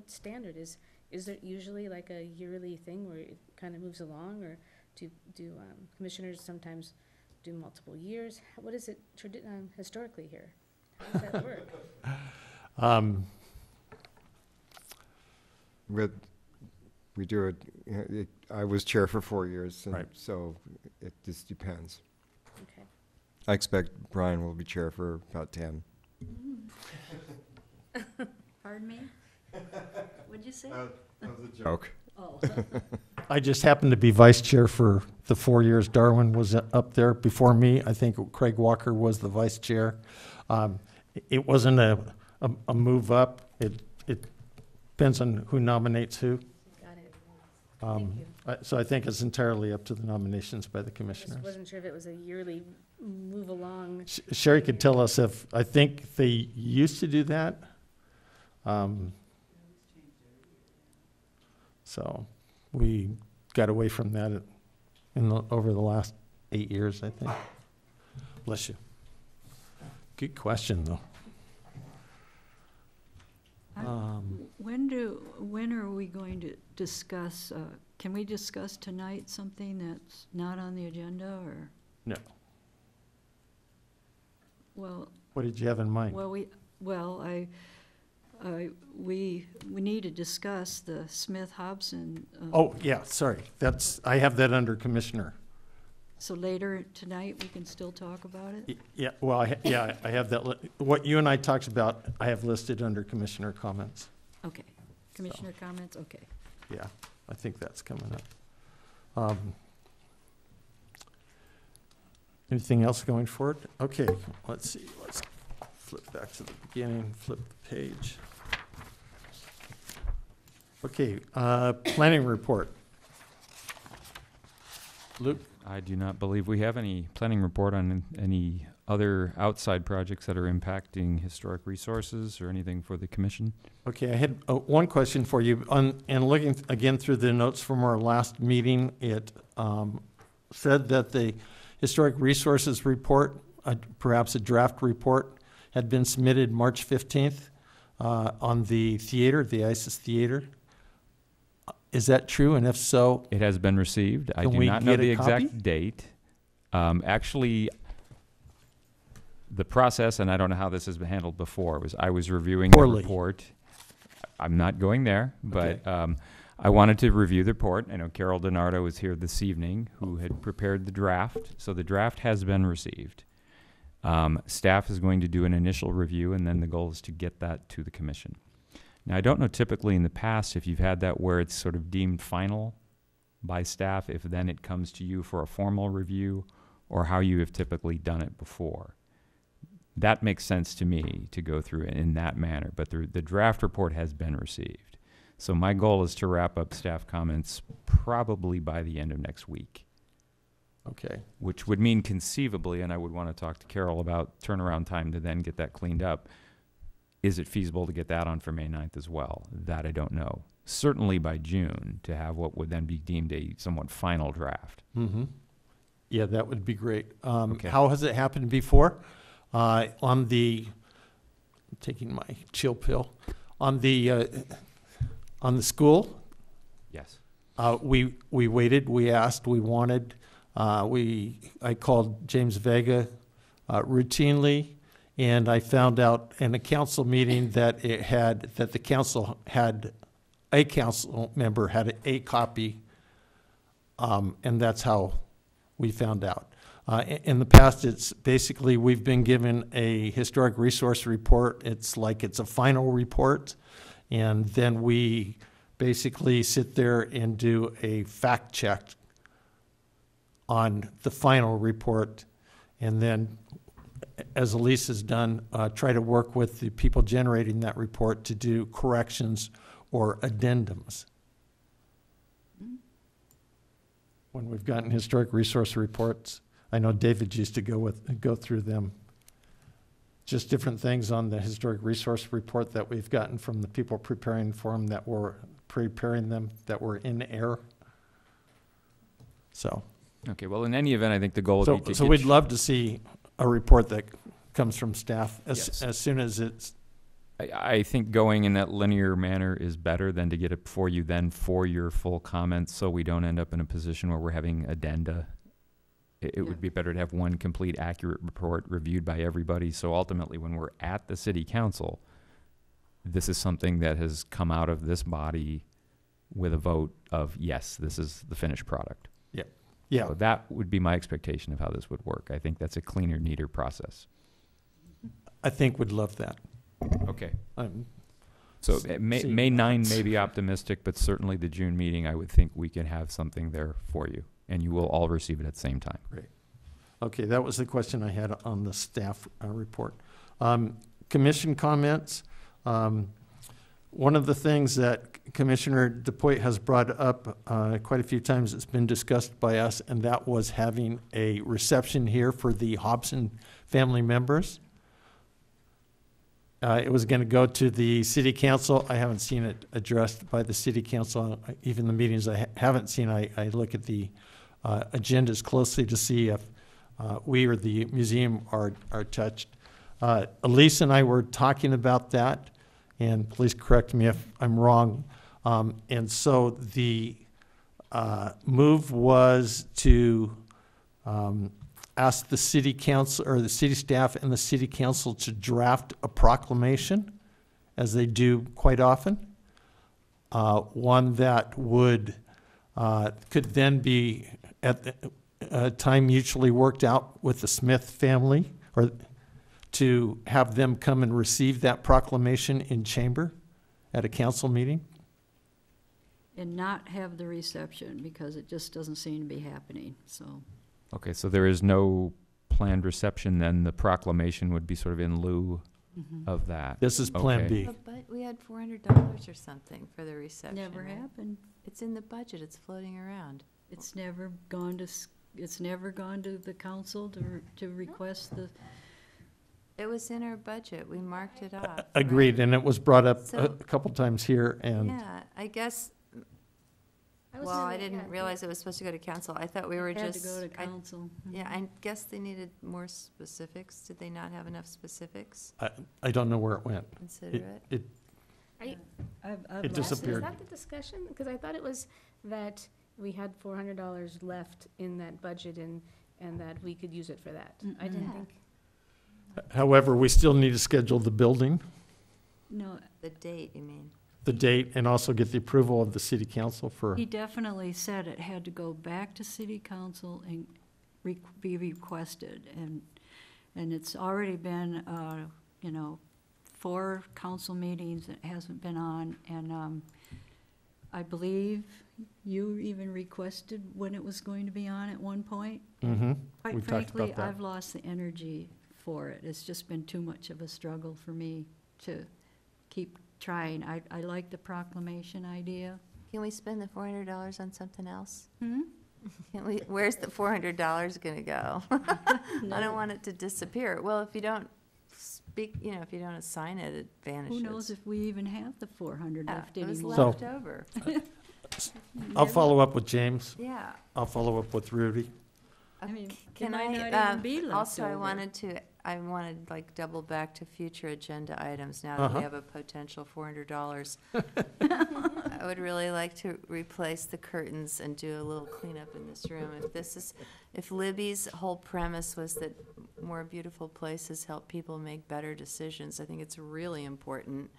standard is there usually like a yearly thing where it kind of moves along, or do commissioners sometimes do multiple years? What is it historically here? How does that work?
We do it, I was chair for 4 years, and
Right.
so it just depends.
Okay.
I expect Brian will be chair for about 10.
Pardon me? What'd you say?
That was a joke.
Oh.
I just happened to be vice chair for the 4 years Darwin was up there before me. I think Craig Walker was the vice chair. It wasn't a move up. It depends on who nominates who.
Got it. Thank you.
So I think it's entirely up to the nominations by the
I just
commissioners.
wasn't sure if it was a yearly move along.
Sherry could tell us if, I think they used to do that. So we got away from that over the last 8 years, I think. Bless you. Good question, though.
When are we going to discuss, can we discuss tonight something that's not on the agenda, or?
No.
Well,
What did you have in mind?
we need to discuss the Smith-Hobson.
Oh, yeah, sorry. I have that under Commissioner.
So later tonight, we can still talk about it?
Yeah, well, I have that. What you and I talked about, I have listed under Commissioner comments.
Okay. Commissioner comments? Okay.
Yeah, I think that's coming up. Anything else going forward? Okay, let's see. Let's flip back to the beginning, flip the page. Okay, planning report. Luke?
I do not believe we have any planning report on any other outside projects that are impacting historic resources or anything for the commission.
Okay, I had one question for you. And looking again through the notes from our last meeting, it said that the Historic Resources Report, perhaps a draft report, had been submitted March 15th on the theater, the ISIS theater. Is that true? And if so,
It has been received. I
Can
do
we
not know
get a
the
copy?
exact date. Actually, the process, and I don't know how this has been handled before, was I was reviewing the
Poorly.
report. I'm not going there, but I wanted to review the report. I know Carol DiNardo is here this evening, who had prepared the draft. So the draft has been received. Staff is going to do an initial review, and then the goal is to get that to the commission. Now, I don't know typically in the past if you've had that where it's sort of deemed final by staff, if then it comes to you for a formal review, or how you have typically done it before. That makes sense to me to go through it in that manner, but the draft report has been received. So my goal is to wrap up staff comments probably by the end of next week,
okay.
which would mean conceivably, and I would want to talk to Carol about turnaround time to then get that cleaned up. Is it feasible to get that on for May 9th as well? That I don't know. Certainly by June to have what would then be deemed a somewhat final draft.
Mm-hmm. Yeah, that would be great.
Okay.
How has it happened before? I'm taking my chill pill. On the school,
Yes.
we waited, we asked, we wanted. I called James Vega routinely, and I found out in a council meeting that the council had, a council member had a copy, and that's how we found out. In the past, it's basically, we've been given a historic resource report. It's like it's a final report, and then we basically sit there and do a fact check on the final report, and then, as Elise has done, try to work with the people generating that report to do corrections or addendums. When we've gotten historic resource reports, I know David used to go through them. Just different things on the historic resource report that we've gotten from the people preparing for them that were preparing them that were in error. So.
Okay, well, in any event, I think the goal would be to
So
get
we'd love to see a report that comes from staff
Yes.
as soon as it's,
I think going in that linear manner is better than to get it before you then for your full comments, so we don't end up in a position where we're having addenda. It would be better to have one complete, accurate report reviewed by everybody. So ultimately, when we're at the city council, this is something that has come out of this body with a vote of, yes, this is the finished product.
yeah.
So that would be my expectation of how this would work. I think that's a cleaner, neater process.
I think would love that.
Okay.
Um,
So
S-
May,
see.
May 9 may be optimistic, but certainly the June meeting, I would think we can have something there for you, and you will all receive it at the same time.
Okay, that was the question I had on the staff report. Commission comments. One of the things that Commissioner DePoit has brought up quite a few times, it's been discussed by us, and that was having a reception here for the Hobson family members. It was going to go to the city council. I haven't seen it addressed by the city council. Even the meetings I haven't seen, I look at the agendas closely to see if we or the museum are touched. Elise and I were talking about that, and please correct me if I'm wrong. And so the move was to ask the city council, or the city staff and the city council, to draft a proclamation, as they do quite often. One that would, could then be at a time mutually worked out with the Smith family, or to have them come and receive that proclamation in chamber at a council meeting.
And not have the reception, because it just doesn't seem to be happening, so.
Okay, so there is no planned reception, then the proclamation would be sort of in lieu of that.
This is Plan
Okay.
B.
But we had $400 or something for the reception.
Never
right?
happened.
It's in the budget, it's floating around.
It's never gone to, it's never gone to the council to request the,
It was in our budget, we marked it off.
Agreed, and it was brought up
So-
a couple times here, and
Yeah, I guess,
was
well, I
never-
didn't
yeah,
realize it was supposed to go to council. I thought we were
had
just.
to go to
I-
council.
Yeah, I guess they needed more specifics. Did they not have enough specifics?
I don't know where it went.
Consider it.
I've
It
lost
disappeared.
Is that the discussion? Because I thought it was that we had $400 left in that budget and that we could use it for that. I didn't
Mm-mm.
think,
However, we still need to schedule the building,
No,
The date, you mean?
the date, and also get the approval of the city council for,
he definitely said it had to go back to city council and be requested, and it's already been, 4 council meetings it hasn't been on, and, I believe you even requested when it was going to be on at one point.
mm-hmm.
Quite
We've talked
frankly,
about that.
I've lost the energy for it. It's just been too much of a struggle for me to keep trying. I like the proclamation idea.
Can we spend the $400 on something else?
Hmm?
Can we, where's the $400 gonna go? I don't want it to disappear. Well, if you don't speak, if you don't assign it, it vanishes.
Who knows if we even have the 400
Yeah,
left
it was
anymore?
So-
left over.
I'll follow up with James.
Yeah.
I'll follow up with Rudy.
I mean,
Can
it might
I,
not even be left
also, I
over.
wanted like double back to future agenda items now that we
Uh-huh.
have a potential $400. I would really like to replace the curtains and do a little cleanup in this room. If Libby's whole premise was that more beautiful places help people make better decisions, I think it's really important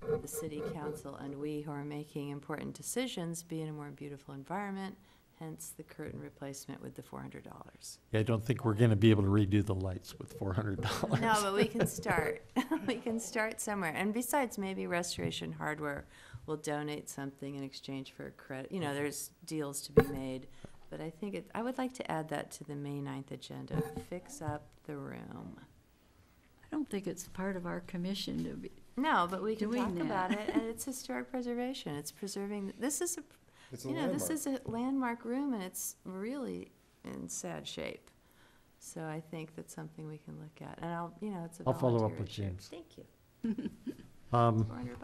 that the city council and we who are making important decisions be in a more beautiful environment, hence the curtain replacement with the $400.
I don't think we're going to be able to redo the lights with $400.
No, but we can start. We can start somewhere. And besides, maybe Restoration Hardware will donate something in exchange for a credit. There's deals to be made. But I think I would like to add that to the May 9th agenda. Fix up the room.
I don't think it's part of our commission to be,
No, but we can
Doing
talk
that.
about it. And it's historic preservation. It's preserving. This is
It's a
this is a landmark room, and it's really in sad shape. So I think that's something we can look at. And it's a
I'll follow up
volunteer
with
issue.
James.
Thank you.
Um,
$400.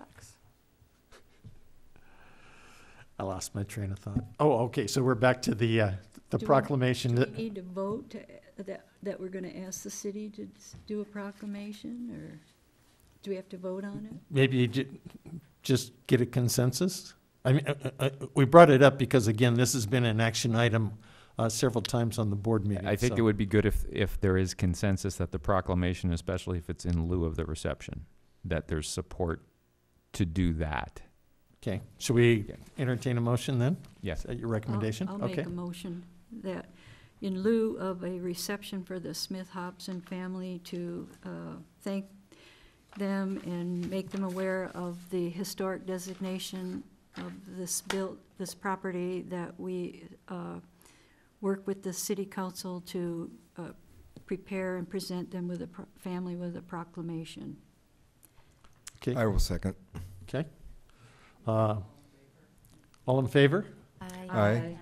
I lost my train of thought. Oh, okay, so we're back to the
we-
proclamation.
do we need to vote that we're going to ask the city to do a proclamation, or do we have to vote on it?
Maybe just get a consensus? I mean, we brought it up because, again, this has been an action item several times on the board meeting.
I think
so-
it would be good if there is consensus that the proclamation, especially if it's in lieu of the reception, that there's support to do that.
Okay, should we
Yeah.
entertain a motion then?
Yes.
Is that your recommendation?
I'll make
Okay.
a motion that in lieu of a reception for the Smith Hobson family, to thank them and make them aware of the historic designation of this property, that we work with the city council to prepare and present them with family with a proclamation.
Okay,
I will second.
okay. All in favor?
Aye.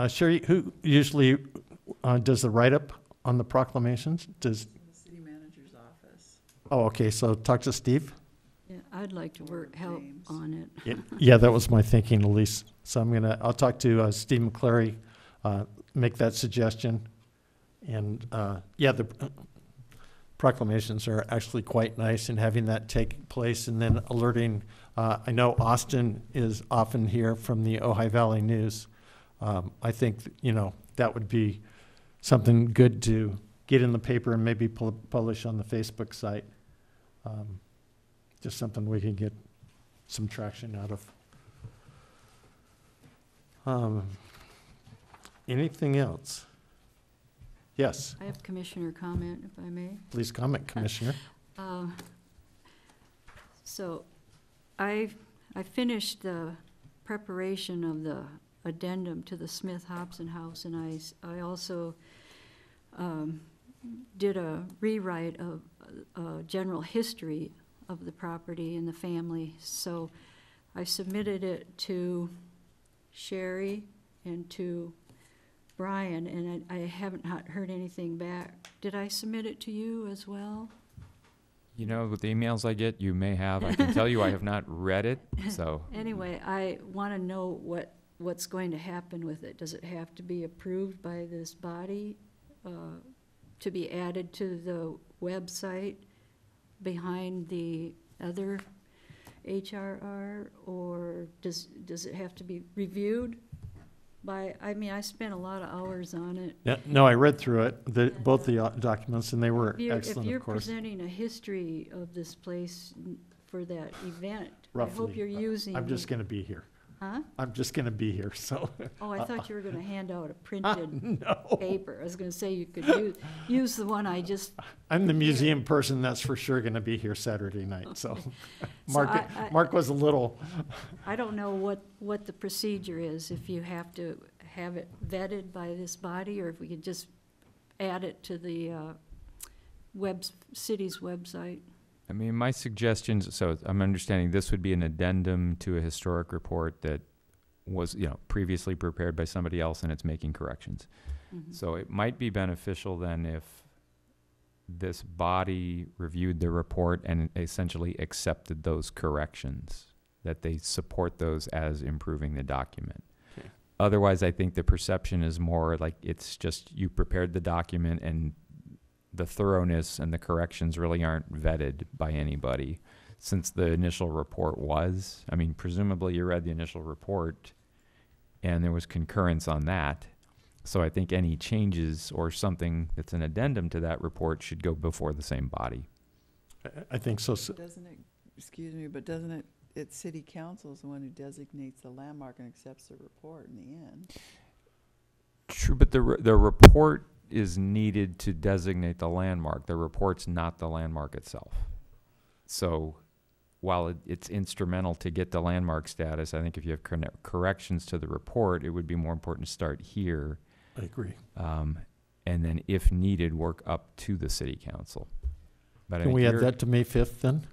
Sherry, who usually does the write-up on the proclamations?
The city manager's office.
Oh, okay, so talk to Steve?
Yeah, I'd like to
Or
help
James.
on it.
Yeah, that was my thinking, Elise. So I'll talk to Steve McClary, make that suggestion. And, yeah, the proclamations are actually quite nice, and having that take place and then alerting, I know Austin is often here from the Ojai Valley News. I think, that would be something good to get in the paper and maybe publish on the Facebook site. Just something we can get some traction out of. Anything else? Yes,
I have commissioner comment, if I may.
please comment, Commissioner.
So I finished the preparation of the addendum to the Smith-Hobson House, and I also did a rewrite of a general history of the property and the family. So I submitted it to Sherry and to Brian, and I haven't heard anything back. Did I submit it to you as well?
With the emails I get, you may have. I can tell you I have not read it, so.
Anyway, I want to know what's going to happen with it. Does it have to be approved by this body to be added to the website behind the other HRR, or does it have to be reviewed by, I spent a lot of hours on it.
Yeah, no, I read through it, both the documents, and they were
If
excellent,
you're
of course.
presenting a history of this place for that event, I
Roughly.
hope you're using.
I'm just going to be here.
Huh?
I'm just going to be here, so.
Oh, I thought you were gonna hand out a printed
No,
paper. I was gonna say you could use the one I just.
I'm the museum person that's for sure going to be here Saturday night, so.
So
Mark was a little,
I don't know what the procedure is, if you have to have it vetted by this body, or if we could just add it to the city's website.
My suggestions, so I'm understanding this would be an addendum to a historic report that was, previously prepared by somebody else and it's making corrections.
Mhm.
So it might be beneficial then if this body reviewed the report and essentially accepted those corrections, that they support those as improving the document.
Okay.
Otherwise, I think the perception is more like it's just you prepared the document and the thoroughness and the corrections really aren't vetted by anybody, since the initial report was. Presumably you read the initial report and there was concurrence on that. So I think any changes or something that's an addendum to that report should go before the same body.
I think so.
Doesn't it, excuse me, but doesn't it, it's city council is the one who designates the landmark and accepts the report in the end?
True, but the report is needed to designate the landmark. The report's not the landmark itself. So while it's instrumental to get the landmark status, I think if you have corrections to the report, it would be more important to start here.
I agree.
And then if needed, work up to the city council. But I
Can
think
we add that to May 5th then?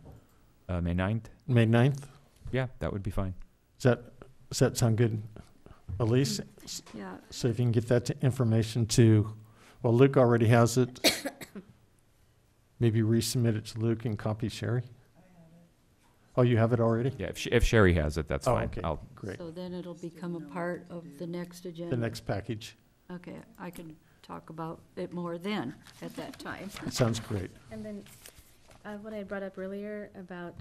May 9th?
May 9th?
Yeah, that would be fine.
Does that sound good, Elise?
Yeah,
So if you can get that information to, well, Luke already has it. Maybe resubmit it to Luke and copy Sherry? Oh, you have it already?
Yeah, if Sherry has it, that's
Oh,
fine.
okay, great.
so then it'll become a part of the next agenda.
The next package.
Okay, I can talk about it more then, at that time.
Sounds great.
And then, what I brought up earlier about,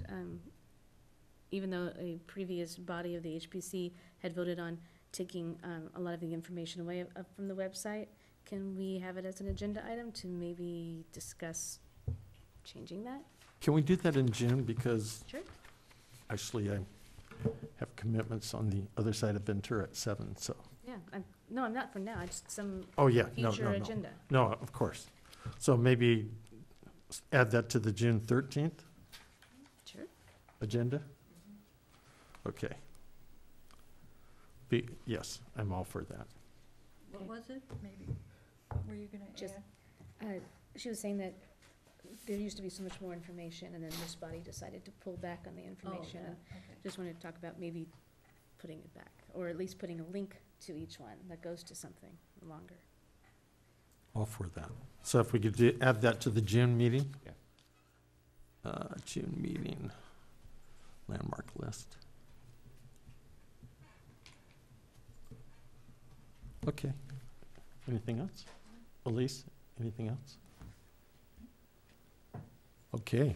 even though a previous body of the HPC had voted on taking a lot of the information away from the website, can we have it as an agenda item to maybe discuss changing that?
Can we do that in June? Because
Sure.
actually I have commitments on the other side of Ventura at 7, so.
Yeah, no, I'm not for now, just some
Oh, yeah, no,
future
no, no.
agenda.
No, of course. So maybe add that to the June 13th
Sure.
agenda? Okay. Yes, I'm all for that.
What was it? Maybe, what were you gonna
Just-
add?
She was saying that there used to be so much more information, and then this body decided to pull back on the information. And just wanted to talk about maybe putting it back, or at least putting a link to each one that goes to something longer.
All for that. So if we could add that to the June meeting?
Yeah.
June meeting landmark list. Okay. Anything else? Elise, anything else? Okay.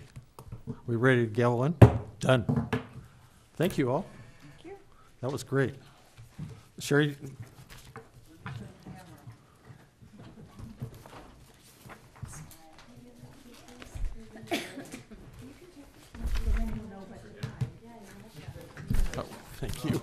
We ready to go on? Done. Thank you all.
Thank you.
That was great. Sherry, oh, thank you.